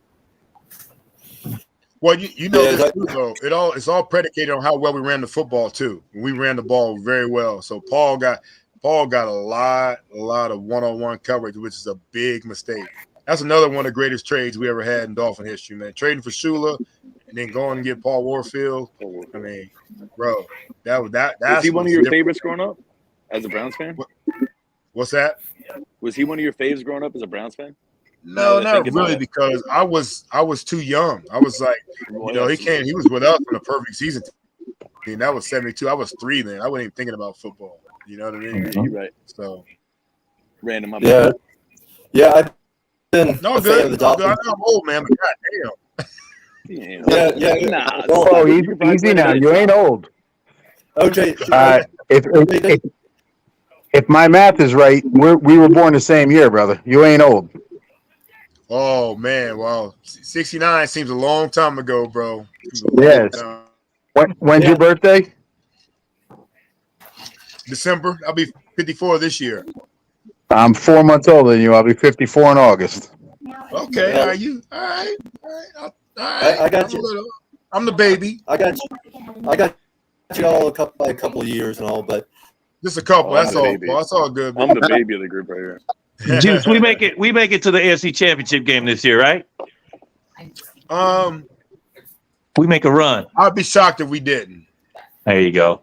Well, you know this too, though. It's all predicated on how well we ran the football too. We ran the ball very well. So Paul got a lot of one-on-one coverage, which is a big mistake. That's another one of the greatest trades we ever had in Dolphin history, man. Trading for Shula and then going and get Paul Warfield. I mean, bro, that's was he one of your favorites growing up as a Browns fan? What's that? Was he one of your faves growing up as a Browns fan? No, not really, because I was too young. I was like, he was with us on the perfect season team. That was 72. I was 3 then. I wasn't even thinking about football. You know what I mean? You're right. So random up. Yeah, I've been no good. I know I'm old, man, but goddamn. Yeah. Oh, easy now. You ain't old. OJ, if my math is right, we were born the same year, brother. You ain't old. Oh man, well, 69 seems a long time ago, bro. Yes. When's your birthday? December. I'll be 54 this year. I'm 4 months older than you. I'll be 54 in August. Okay, are you? All right. I got you. I'm the baby. I got you all by a couple of years and all, but just a couple. That's all. That's all good. I'm the baby of the group right here. Juice, we make it to the AFC Championship game this year, right? We make a run. I'd be shocked if we didn't. There you go.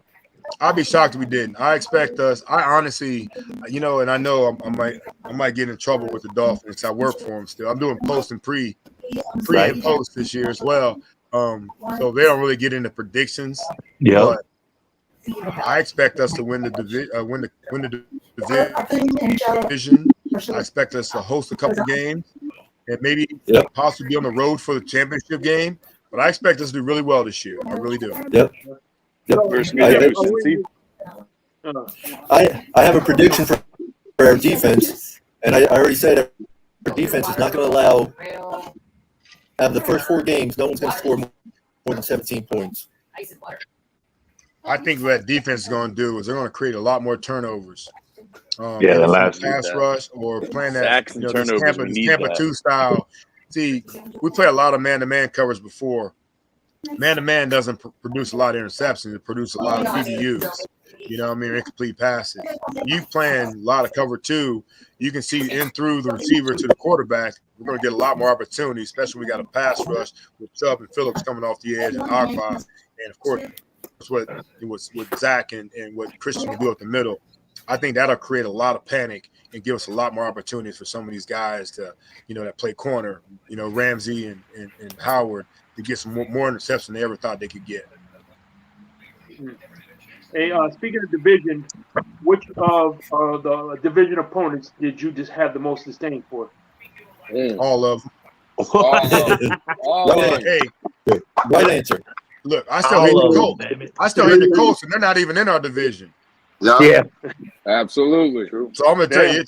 I'd be shocked if we didn't. I expect us. I honestly, and I know I might get in trouble with the Dolphins. I work for them still. I'm doing post and pre and post this year as well. So they don't really get into predictions. Yeah. I expect us to win the division. I expect us to host a couple games and maybe possibly be on the road for the championship game. But I expect us to do really well this year. I really do. Yep. I have a prediction for our defense, and I already said our defense is not going to allow. Out of the first 4 games, no one's going to score more than 17 points. I think what defense is going to do is they're going to create a lot more turnovers. The last pass rush or playing that this Tampa 2 style. See, we play a lot of man-to-man coverage before. Man-to-man doesn't produce a lot of interceptions. It produces a lot of PBUs. You know what I mean? Incomplete passes. You playing a lot of cover 2, you can see in through the receiver to the quarterback. We're going to get a lot more opportunities, especially when we got a pass rush with Chubb and Phillips coming off the edge and Agba. And, of course, with Zach and what Christian can do at the middle. I think that'll create a lot of panic and give us a lot more opportunities for some of these guys to, that play corner, Ramsey and Howard, to get some more interceptions than they ever thought they could get. Hey, speaking of division, which of the division opponents did you just have the most disdain for? All of them. Hey, right answer. Look, I still hate the Colts. I still hate the Colts, and they're not even in our division. Yeah, absolutely. So I'm gonna tell you,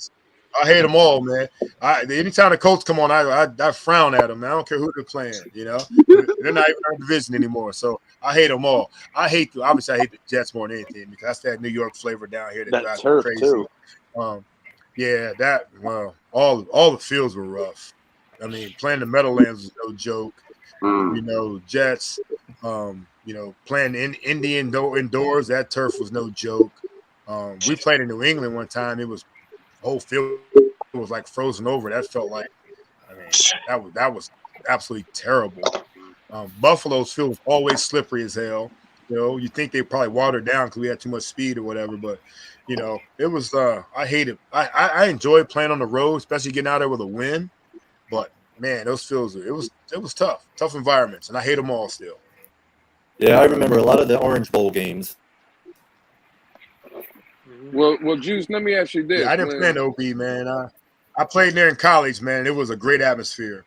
I hate them all, man. Anytime the Colts come on, I frown at them. Man. I don't care who they're playing. They're not even in our division anymore. So I hate them all. Obviously I hate the Jets more than anything because that's that New York flavor down here that drives me crazy. Too. All the fields were rough. I mean, playing the Meadowlands was no joke. Jets. Playing in Indian indoors, that turf was no joke. We played in New England one time. It was whole field was like frozen over. That felt like, that was absolutely terrible. Buffalo's field was always slippery as hell. You think they probably watered down because we had too much speed or whatever. But it was. I hate it. I enjoyed playing on the road, especially getting out there with a win. But man, those fields it was tough environments, and I hate them all still. Yeah, I remember a lot of the Orange Bowl games. Well, Juice, let me ask you this. Yeah, I didn't play in OB, man. I played there in college, man. It was a great atmosphere.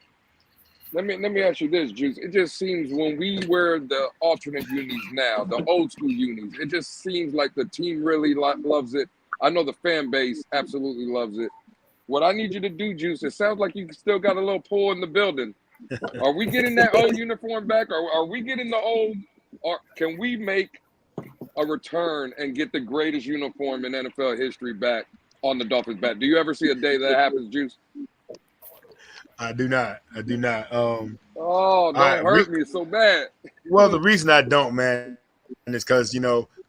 Let me ask you this, Juice. It just seems when we wear the alternate unis now, the old school unis, it just seems like the team really loves it. I know the fan base absolutely loves it. what I need you to do, Juice, it sounds like you still got a little pull in the building. Are we getting that old uniform back? Or are we getting the old? Or can we make a return and get the greatest uniform in NFL history back on the Dolphins back? Do you ever see a day that happens, Juice? I do not. Oh, don't hurt me so bad. Well, the reason I don't, man, is because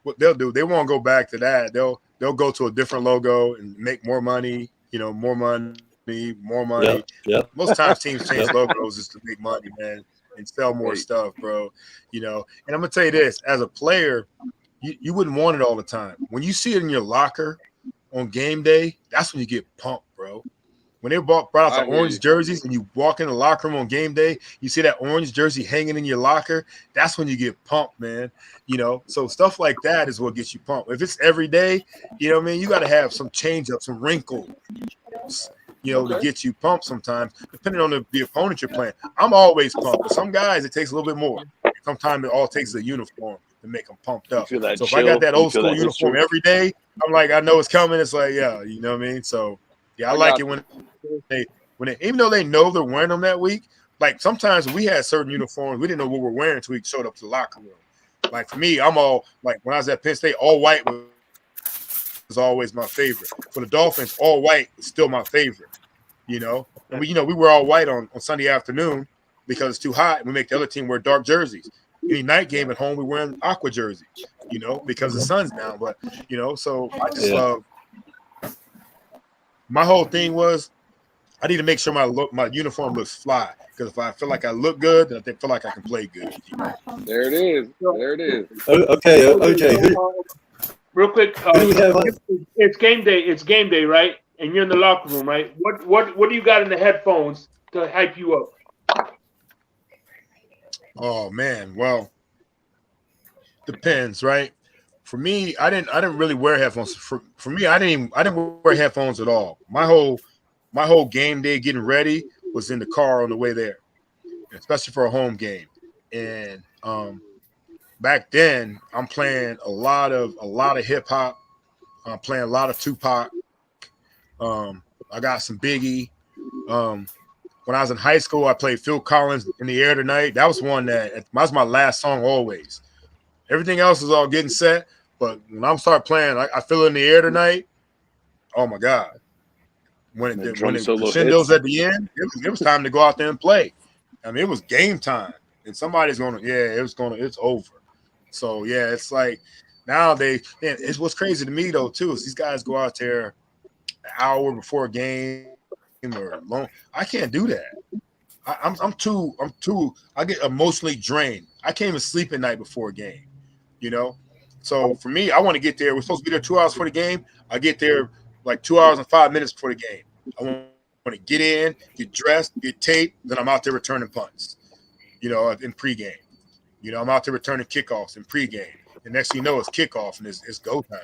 what they'll do. They won't go back to that. They'll go to a different logo and make more money. More money. Yep. Most times teams change logos just to make money, man, and sell more stuff, bro. And I'm gonna tell you this: as a player, you wouldn't want it all the time. When you see it in your locker on game day, that's when you get pumped, bro. When they brought out the orange jerseys and you walk in the locker room on game day, you see that orange jersey hanging in your locker, that's when you get pumped, man. So stuff like that is what gets you pumped. If it's every day, you got to have some change up, some wrinkles, to get you pumped sometimes, depending on the opponent you're playing. I'm always pumped. But some guys, it takes a little bit more. Sometimes it all takes a uniform to make them pumped up. So if I got that old school uniform every day, I'm like, I know it's coming. It's like, yeah, you know what I mean? So, yeah, I like it when they even though they know they're wearing them that week, like sometimes we had certain uniforms, we didn't know what we're wearing until we showed up to the locker room. Like for me, I'm all like when I was at Penn State, all white was always my favorite. For the Dolphins, all white is still my favorite. And we wear all white on Sunday afternoon because it's too hot, and we make the other team wear dark jerseys. Any night game at home, we wearing aqua jerseys, because the sun's down. But so I just love. My whole thing was I need to make sure my uniform looks fly, because if I feel like I look good, then I feel like I can play good. There it is. Okay, OJ. Real quick, it's game day. It's game day, right? And you're in the locker room, right? What do you got in the headphones to hype you up? Oh man, well, depends, right? For me, I didn't really wear headphones. For me, I didn't wear headphones at all. My whole game day getting ready was in the car on the way there, especially for a home game. And back then, I'm playing a lot of hip hop. I'm playing a lot of Tupac. I got some Biggie. When I was in high school, I played Phil Collins, In the Air Tonight. That was one that was my last song always. Everything else was all getting set, but when I start playing, I feel In the Air Tonight. Oh my God! When the crescendos at the end, it was time to go out there and play. I mean, it was game time, and somebody's it's over. So yeah, it's like nowadays, man, it's what's crazy to me though too is these guys go out there an hour before a game or long. I can't do that. I'm too. I get emotionally drained. I can't even sleep at night before a game. So for me, I want to get there. We're supposed to be there 2 hours for the game. I get there like 2 hours and 5 minutes before the game. I want to get in, get dressed, get taped, then I'm out there returning punts, in pregame. I'm out there returning kickoffs in pregame. And next thing you know, it's kickoff and it's go time.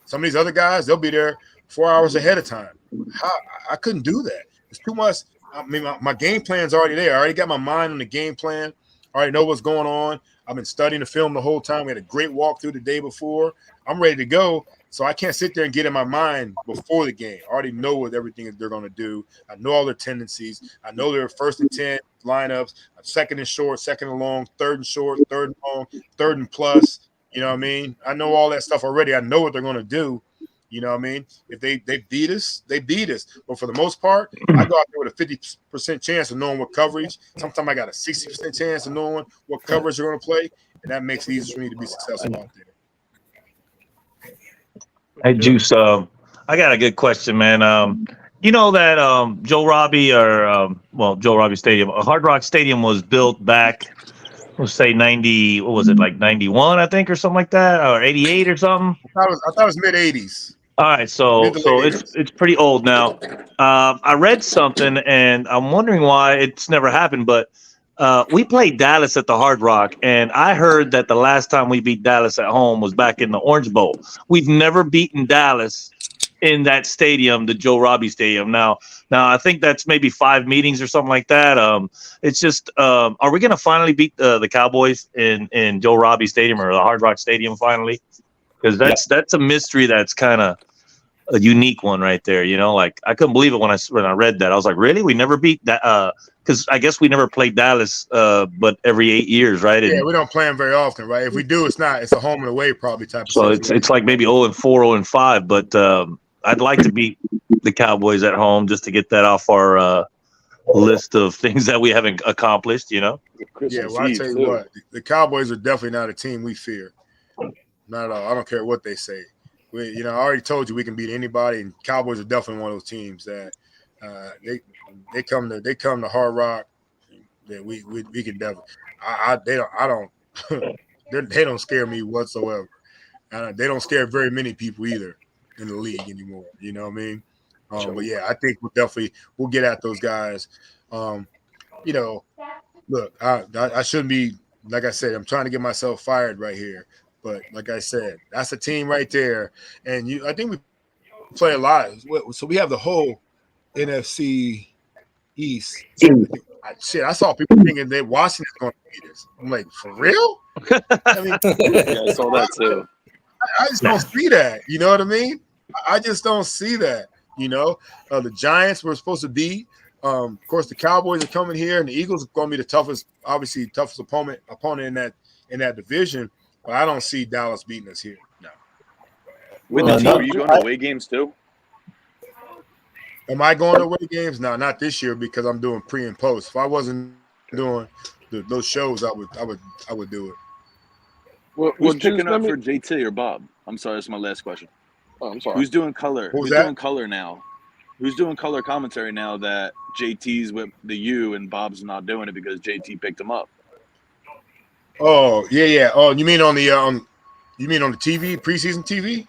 Some of these other guys, they'll be there 4 hours ahead of time. I couldn't do that. It's too much. I mean, my game plan's already there. I already got my mind on the game plan. I already know what's going on. I've been studying the film the whole time. We had a great walkthrough the day before. I'm ready to go. So I can't sit there and get in my mind before the game. I already know what everything they're going to do. I know all their tendencies. I know their 1st and 10 lineups, 2nd and short, 2nd and long, 3rd and short, 3rd and long, 3rd and plus. You know what I mean? I know all that stuff already. I know what they're going to do. You know what I mean? If they beat us, they beat us. But for the most part, I go out there with a 50% chance of knowing what coverage. Sometimes I got a 60% chance of knowing what coverage they're going to play, and that makes it easier for me to be successful out there. Hey, Juice, I got a good question, man. You know that Joe Robbie Joe Robbie Stadium, Hard Rock Stadium was built back, let's say 90, what was it, like 91, I think, or something like that, or 88 or something? I thought it was mid-80s. All right, so it's pretty old now. I read something, and I'm wondering why it's never happened, but we played Dallas at the Hard Rock, and I heard that the last time we beat Dallas at home was back in the Orange Bowl. We've never beaten Dallas in that stadium, the Joe Robbie Stadium. Now I think that's maybe 5 meetings or something like that. It's just, are we going to finally beat the Cowboys in Joe Robbie Stadium or the Hard Rock Stadium finally? Because that's a mystery that's kind of unique one right there. You know, like I couldn't believe it when I read that. I was like, really? We never beat that? Because I guess we never played Dallas, but every 8 years, right? And Yeah, we don't play them very often, right? If we do, it's a home and away probably type of so situation. it's like maybe 0-4, 0-5, but I'd like to beat the Cowboys at home just to get that off our list of things that we haven't accomplished, you know? Yeah, well, I tell you what, the Cowboys are definitely not a team we fear. Not at all. I don't care what they say. I already told you we can beat anybody, and Cowboys are definitely one of those teams that they come to Hard Rock. That we can definitely. They don't scare me whatsoever. They don't scare very many people either in the league anymore. You know what I mean? But yeah, I think we'll get at those guys. Look, I shouldn't be, like I said, I'm trying to get myself fired right here. But like I said, that's a team right there. And I think we play a lot. So we have the whole NFC East. Shit, I saw people thinking that Washington's going to beat us. I'm like, for real? I mean, yeah, I saw that too. I just don't see that. You know what I mean? I just don't see that. The Giants were supposed to be. Of course, the Cowboys are coming here, and the Eagles are going to be the toughest opponent in that division. But I don't see Dallas beating us here. No. With the team, are you going to away games too? Am I going to away games? No, not this year because I'm doing pre and post. If I wasn't doing those shows, I would do it. Who's picking up for JT or Bob? I'm sorry, that's my last question. Oh, I'm sorry. Who's doing color? Who's doing color now? Who's doing color commentary now that JT's with the U and Bob's not doing it because JT picked him up? Oh, yeah. Oh, you mean on the TV, preseason TV?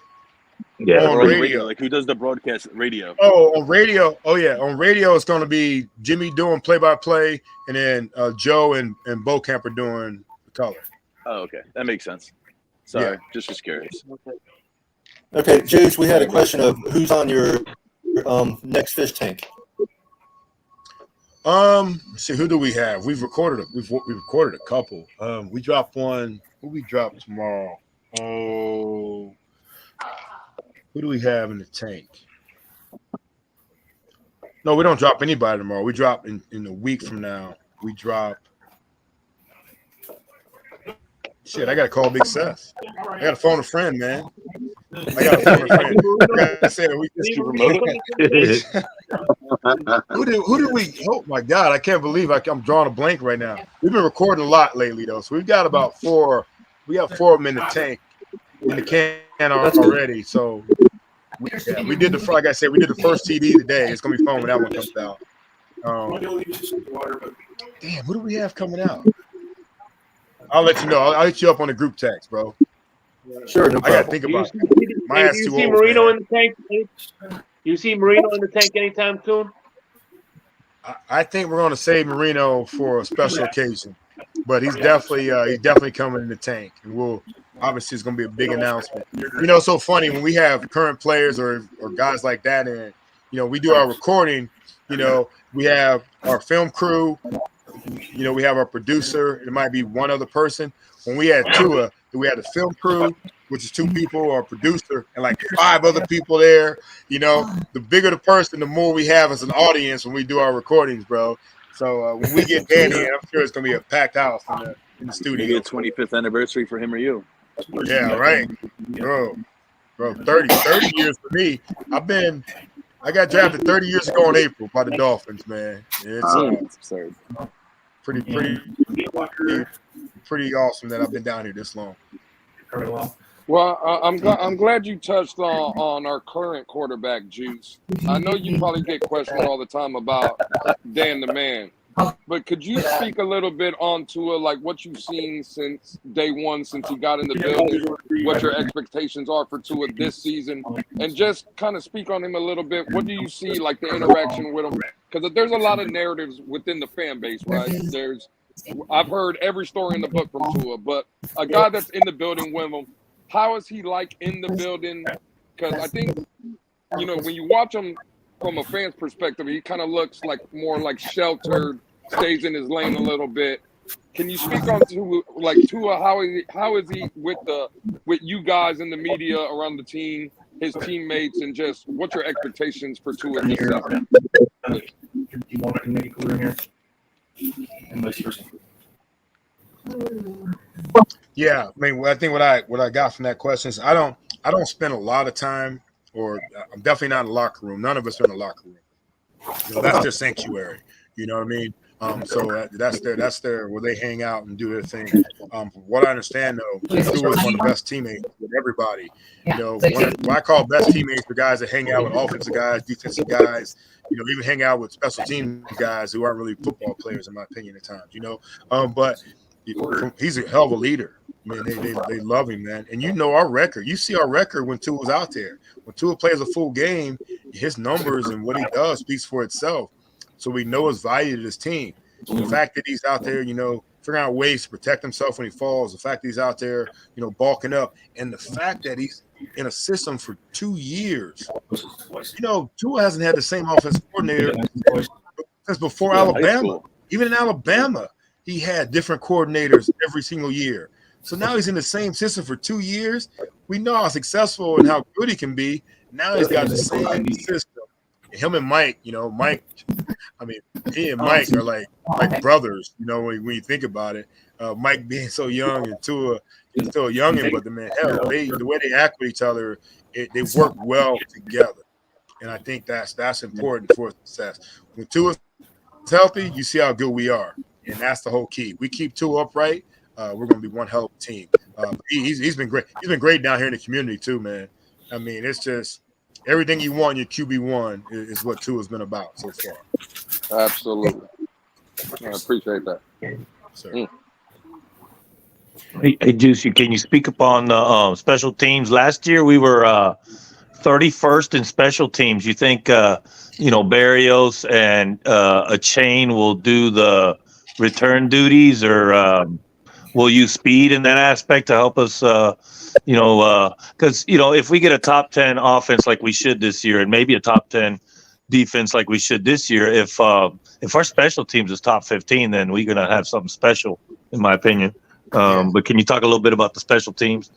Yeah, on radio. Like who does the broadcast radio? Oh, on radio. Oh, yeah. On radio, it's going to be Jimmy doing play-by-play, and then Joe and Bocamp are doing the color. Oh, okay. That makes sense. Sorry, just was curious. Okay, Jace, we had a question of who's on your next fish tank. See, who do we have? We've recorded a couple. We dropped one. Who we drop tomorrow? Oh, who do we have in the tank? No, we don't drop anybody tomorrow. We drop in a week from now. We drop. Shit, I gotta call Big Seth. I gotta phone a friend, man. I gotta phone a friend. I said we just promote it. Who did we? Oh my God, I can't believe I'm drawing a blank right now. We've been recording a lot lately though, so we've got about 4. We have 4 of them in the tank, in the can already. So we did like I said, we did the first TD today. It's gonna be fun when that one comes out. Damn, what do we have coming out? I'll let you know. I'll hit you up on the group text, bro. Sure, no problem. I gotta think about it. Do you see Marino in the tank? You see Marino in the tank anytime soon? I think we're going to save Marino for a special occasion, but he's definitely coming in the tank, and obviously it's going to be a big announcement. It's so funny when we have current players or guys like that, and we do our recording. We have our film crew. We have our producer. It might be one other person. When we had Tua, we had the film crew, which is 2 people, our producer, and like 5 other people there. The bigger the person, the more we have as an audience when we do our recordings, bro. So when we get Danny, I'm sure it's gonna be a packed house in the studio. Maybe a 25th anniversary for him or you. Yeah, right, bro. 30 years for me. I got drafted 30 years ago in April by the Dolphins, man. It's absurd. Pretty awesome that I've been down here this long. Well, I'm glad you touched on our current quarterback, Juice. I know you probably get questioned all the time about Dan the Man, but could you speak a little bit on Tua, like what you've seen since day one, since he got in the building, what your expectations are for Tua this season, and just kind of speak on him a little bit. What do you see, like the interaction with him? Because there's a lot of narratives within the fan base, right? I've heard every story in the book from Tua, but a guy that's in the building with him, how is he like in the building? Because I think, when you watch him from a fan's perspective, he kind of looks like more like sheltered, stays in his lane a little bit. Can you speak on Tua? How is he with you guys in the media around the team? his teammates, and just what's your expectations for Tua this season? Yeah, I mean, I think what I got from that question is I don't spend a lot of time, or I'm definitely not in the locker room. None of us are in the locker room. That's their sanctuary. You know what I mean? So that's their where they hang out and do their thing. From what I understand, though, Tua is one of the best teammates with everybody. You know, what I call best teammates are guys that hang out with offensive guys, defensive guys. You know, even hang out with special team guys who aren't really football players, in my opinion, at times. You know, but he's a hell of a leader. I mean, they love him, man. And you know our record. You see our record when Tua's out there. When Tua plays a full game, his numbers and what he does speaks for itself. So we know his value to this team. The fact that he's out there, you know, figuring out ways to protect himself when he falls, the fact that he's out there, you know, bulking up, and the fact that he's in a system for 2 years. You know, Tua hasn't had the same offensive coordinator since before Alabama. Even in Alabama, he had different coordinators every single year. So now he's in the same system for 2 years. We know how successful and how good he can be. Now he's got the same system. Him and Mike, you know, I mean, he and Mike are like brothers, you know, when you think about it. Mike being so young and Tua is still a youngin', but the way they act with each other, they work well together. And I think that's important for success. When Tua's healthy, you see how good we are. And that's the whole key. We keep Tua upright, we're going to be one hell of a team. He's been great. He's been great down here in the community too, man. I mean, it's just everything you want in your QB1 is what Tua's been about so far. Absolutely. I appreciate that. Sir. Hey, Juice, can you speak upon the special teams? Last year we were 31st in special teams. You think, Barrios and a chain will do the return duties, or will you speed in that aspect to help us? Because if we get a top 10 offense like we should this year, and maybe a top 10 defense like we should this year, if our special teams is top 15, then we're gonna have something special, in my opinion. But can you talk a little bit about the special teams?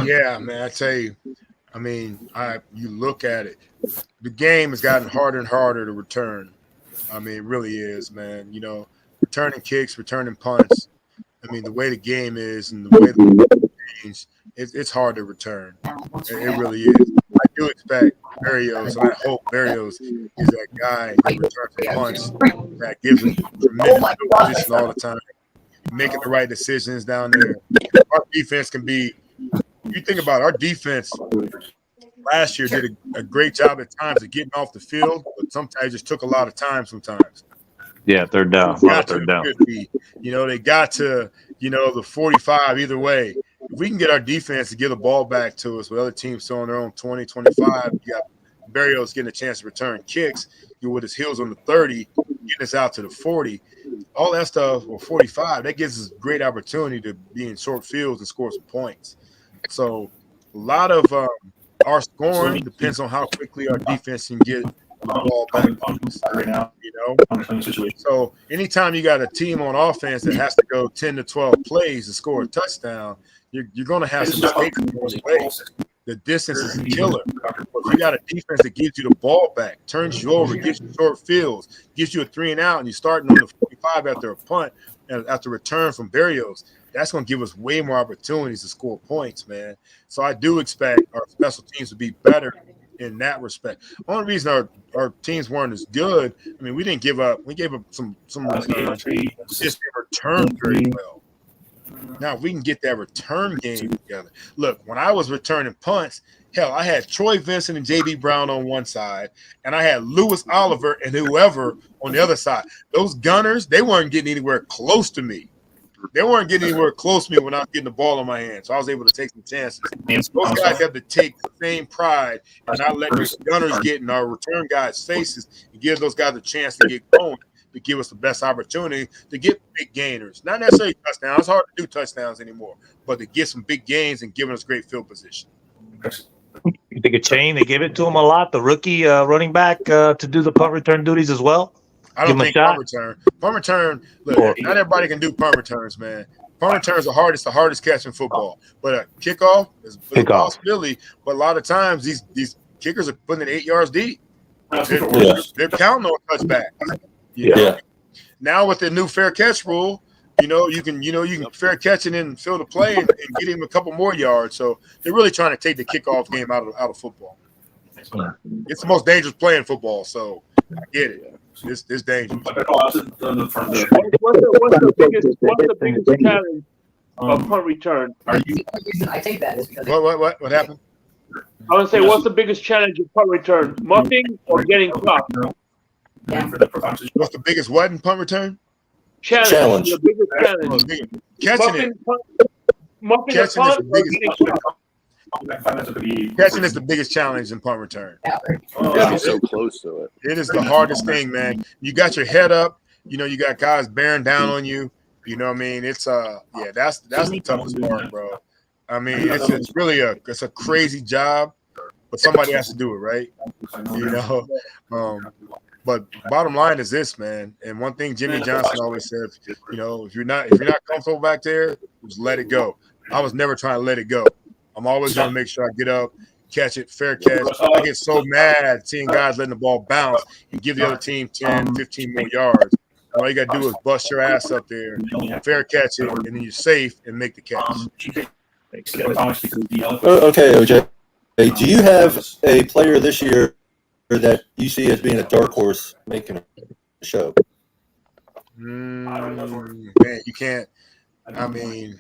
Yeah, man. I tell you, I mean, you look at it, the game has gotten harder and harder to return. I mean, it really is, man. You know, returning kicks, returning punts. I mean, the way the game is and the way the change, it's hard to return. It really is. I do expect Barrios, and I hope Barrios is that guy that returns punts that gives him tremendous position all the time, making the right decisions down there. Our defense can be. You think about it, our defense last year did a great job at times of getting off the field, but sometimes just took a lot of time sometimes. Yeah, third down. Third down. They got to, the 45 either way. If we can get our defense to give the ball back to us with other teams still on their own 20, 25, you got Barrios getting a chance to return kicks, with his heels on the 30, getting us out to the 40. All that stuff, or 45, that gives us a great opportunity to be in short fields and score some points. So a lot of our scoring depends on how quickly our defense can get the ball back. So anytime you got a team on offense that has to go 10 to 12 plays to score a touchdown, you're going to have some mistakes along the way. The distance is a killer. But if you got a defense that gives you the ball back, turns you over, gives you short fields, gives you a 3 and out, and you're starting on the 45 after a punt, and after return from Barrios, that's going to give us way more opportunities to score points, man. So I do expect our special teams to be better in that respect. The only reason our teams weren't as good, I mean, we didn't give up. We gave up some returns. We just didn't return very well. Now, if we can get that return game together. Look, when I was returning punts, hell, I had Troy Vincent and J.B. Brown on one side, and I had Lewis Oliver and whoever on the other side. Those gunners, they weren't getting anywhere close to me. They weren't getting anywhere close to me when I was getting the ball in my hand, so I was able to take some chances. Those guys have to take the same pride and not let those gunners get in our return guys' faces and give those guys a chance to get going, to give us the best opportunity to get big gainers. Not necessarily touchdowns. It's hard to do touchdowns anymore, but to get some big gains and giving us great field position. You think a chain, they give it to him a lot, the rookie running back, to do the punt return duties as well? I don't think punt return. Punt return, look, not everybody can do punt returns, man. punt return is the hardest catch in football. But a kickoff is a possibility. But a lot of times these kickers are putting it 8 yards deep. They're counting on touchback. You know? Now with the new fair catch rule, you can fair catch it and fill the play and get him a couple more yards. So they're really trying to take the kickoff game out of football. It's the most dangerous play in football, so I get it. It's dangerous. What's the biggest challenge of punt return? I take that is because What happened? I want to say, what's the biggest challenge of punt return? Muffing or getting clocked? What's the biggest what in punt return? Challenge. The biggest challenge. Catching Muffing a punt or getting clocked? Catching is the biggest challenge in punt return. You're so close to it. It is the hardest thing, man. You got your head up. You got guys bearing down on you. You know what I mean? It's that's the toughest part, bro. I mean, it's really a crazy job, but somebody has to do it, right? But bottom line is this, man. And one thing Jimmy Johnson always says, if you're not comfortable back there, just let it go. I was never trying to let it go. I'm always going to make sure I get up, catch it, fair catch. I get so mad seeing guys letting the ball bounce and give the other team 10, 15 more yards. All you got to do is bust your ass up there, fair catch it, and then you're safe and make the catch. Okay, OJ. Hey, do you have a player this year that you see as being a dark horse making a show? Man, you can't. I mean,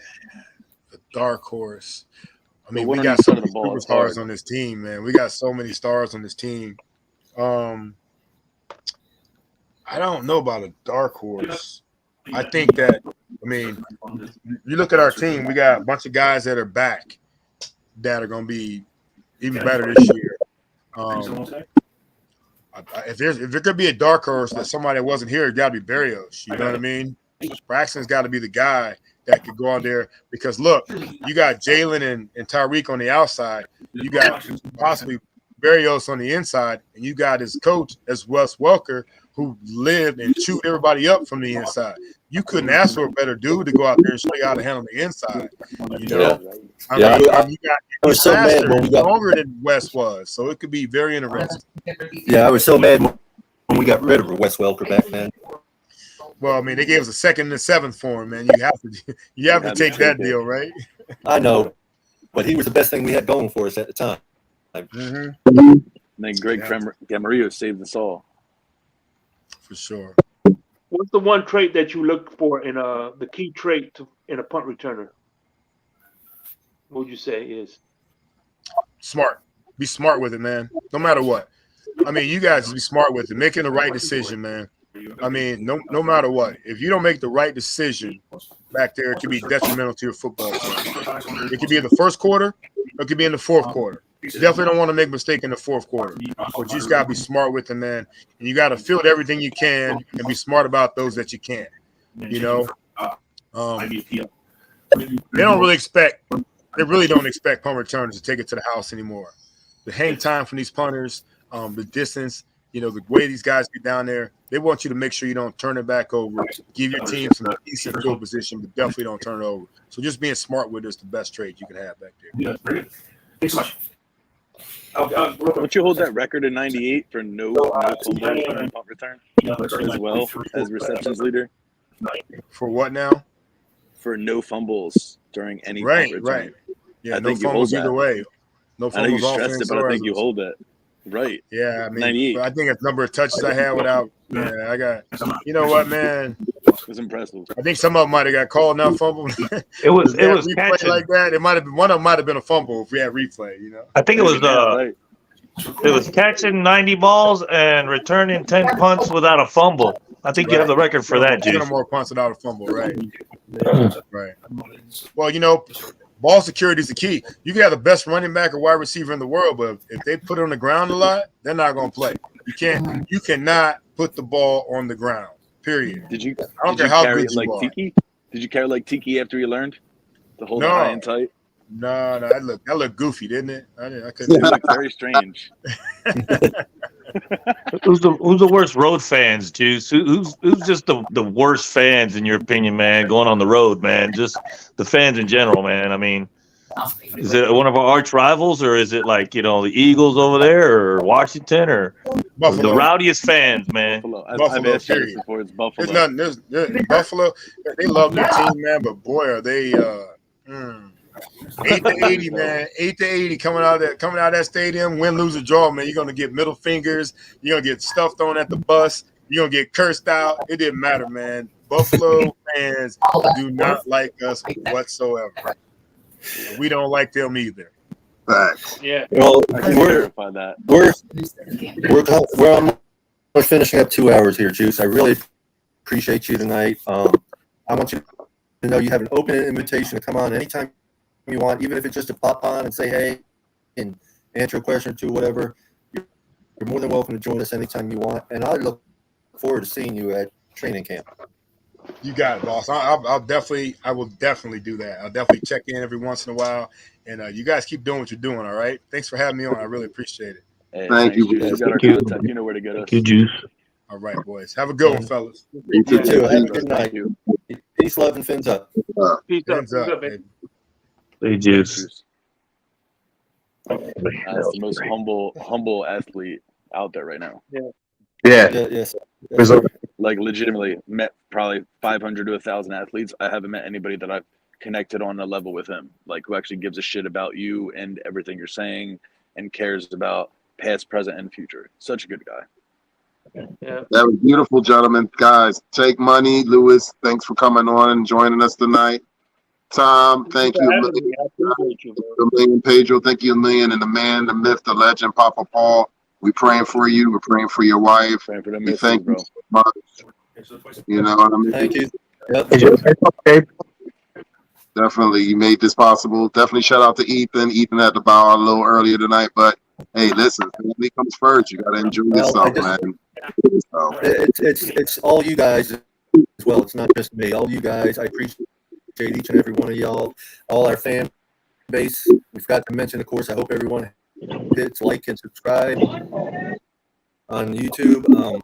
the dark horse. I mean, we got so many superstars on this team, man. We got so many stars on this team. I don't know about a dark horse. I think that, you look at our team, we got a bunch of guys that are back that are going to be even better this year. If there could be a dark horse that somebody that wasn't here, it got to be Berrios. You know what I mean? Braxton's got to be the guy that could go out there because, look, you got Jalen and Tyreek on the outside. You got possibly Berrios on the inside, and you got his coach as Wes Welker, who lived and chewed everybody up from the inside. You couldn't ask for a better dude to go out there and show you how to handle the inside. I was so mad when we got longer than Wes was, so it could be very interesting. Yeah, I was so mad when we got rid of Wes Welker back then. Well, they gave us a 2nd and a 7th for him, man. You have to take that deal, right? I know, but he was the best thing we had going for us at the time. And then Greg Gamarillo saved us all. For sure. What's the one trait that you look for in the key trait in a punt returner? What would you say is? Smart. Be smart with it, man. No matter what. You guys be smart with it. Making the right decision, man. No matter what. If you don't make the right decision back there, it can be detrimental to your football team. It could be in the first quarter. It could be in the fourth quarter. You definitely don't want to make a mistake in the fourth quarter. But you just got to be smart with it, man. And you got to field everything you can and be smart about those that you can't. They really don't expect punt returners to take it to the house anymore. The hang time from these punters, the distance, the way these guys get down there, they want you to make sure you don't turn it back over. Give your team some decent field position, but definitely don't turn it over. So just being smart with it is the best trade you can have back there. Yeah, very good. Thanks so much. Don't you hold that record in '98 for no fumbles on punt return as well as receptions leader? For what now? For no fumbles during any punt return. Right. Yeah, I no think you hold fumbles either that. way. No I know you fumbles stressed it, but I think you hold that. Right. Yeah, 98. I think it's the number of touches I had without. Yeah, I got. You know what, man? It was impressive. I think some of them might have got called now fumble. It was replay like that. It might have been one of them might have been a fumble if we had replay. I think it was it was catching 90 balls and returning 10 punts without a fumble. I think you have the record for that, Juice. 10 more punts without a fumble, right? Right. Well, ball security is the key. You can have the best running back or wide receiver in the world, but if they put it on the ground a lot, they're not going to play. You cannot put the ball on the ground. Period. I don't care how good you are. Tiki? Did you carry like Tiki after you learned to hold it high and tight? No, that looked goofy, didn't it? I couldn't. It looked very strange. Who's the worst road fans, Juice? Who's just the worst fans in your opinion, man? Going on the road, man. Just the fans in general, man. I mean, is it one of our arch rivals, or is it like the Eagles over there, or Washington, or Buffalo. the rowdiest fans, man? Buffalo. Buffalo, I've asked you this period. before. It's Buffalo. There's nothing. There's Buffalo. They love their team, man. But boy, are they 8 to 80, man. 8 to 80 coming out of that stadium. Win, lose, or draw, man. You're gonna get middle fingers. You're gonna get stuff thrown at the bus. You're gonna get cursed out. It didn't matter, man. Buffalo fans do not like us whatsoever. We don't like them either. Facts. Yeah. Well, I can verify that. we're almost finishing up 2 hours here, Juice. I really appreciate you tonight. I want you to know you have an open invitation to come on anytime you want, even if it's just to pop on and say hey and answer a question or two, whatever. You're more than welcome to join us anytime you want, and I look forward to seeing you at training camp. You got it, boss. I will definitely do that. I'll definitely check in every once in a while, and you guys keep doing what you're doing. All right. Thanks for having me on. I really appreciate it. Hey, Thank you. Juice. You got our contact. You know where to get us. Thank you, Juice. All right, boys. Have a good one, fellas. You too. Have a good Thank night. you. Peace, love, and fins up. Peace up. Hands up, baby. Hey, Juice. That's the most humble athlete out there right now. Yeah. Yes. Like legitimately met probably 500 to 1,000 athletes. I haven't met anybody that I've connected on a level with him, like who actually gives a shit about you and everything you're saying and cares about past, present, and future. Such a good guy. Yeah. That was beautiful, gentlemen. Guys, take money. Lewis, thanks for coming on and joining us tonight. Tom, thank you a million. Pedro, thank you a million. And the man, the myth, the legend, Papa Paul. We're praying for you. We're praying for your wife. Praying for them We misses, thank bro. you so much. You know what I mean? Thank you. Yep. Definitely, you made this possible. Definitely shout out to Ethan. Ethan had to bow out a little earlier tonight, but hey, listen, family comes first. You gotta enjoy yourself, man. So, It's all you guys as well. It's not just me. All you guys. I appreciate each and every one of y'all. All our fan base. We've got to mention, of course. I hope everyone hits like and subscribe on YouTube.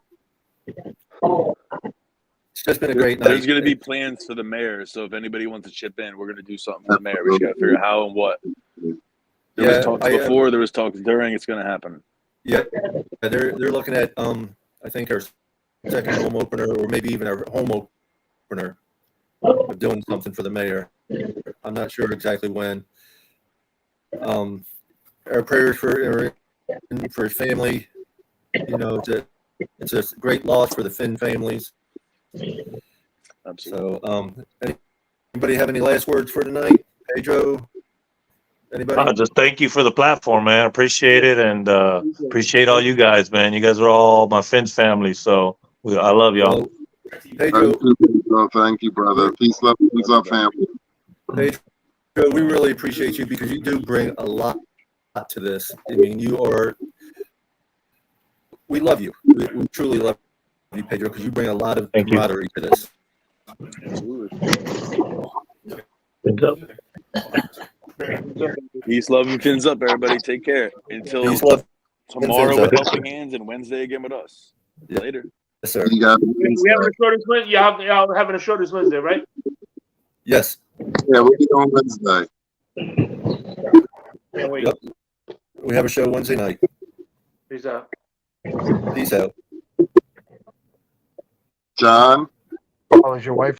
It's just been a great night. There's going to be plans for the mayor, so if anybody wants to chip in, we're going to do something for the mayor. We just got to figure out how and what. There was talks before, there was talks during. It's going to happen. Yeah, they're looking at I think our second home opener, or maybe even our home opener, of doing something for the mayor. I'm not sure exactly when. Our prayers for his family. You know, it's a great loss for the Finn families. Absolutely. So, anybody have any last words for tonight? Pedro? Anybody? Just thank you for the platform, man. Appreciate it, and appreciate all you guys, man. You guys are all my Fins family, so I love y'all. Pedro, thank you, brother. Peace, love, peace up, family. Pedro, we really appreciate you because you do bring a lot to this. I mean, we love you. We truly love you, Pedro, because you bring a lot of camaraderie to this. Peace, love, and fins up, everybody. Take care. Until tomorrow with Helping Hands and Wednesday again with us. Later. Yes, sir. We having a show this Wednesday. Y'all having a show this Wednesday, right? Yes. Yeah, we'll be on Wednesday. Yep. We have a show Wednesday night. Peace out. Peace out. John? How is your wife?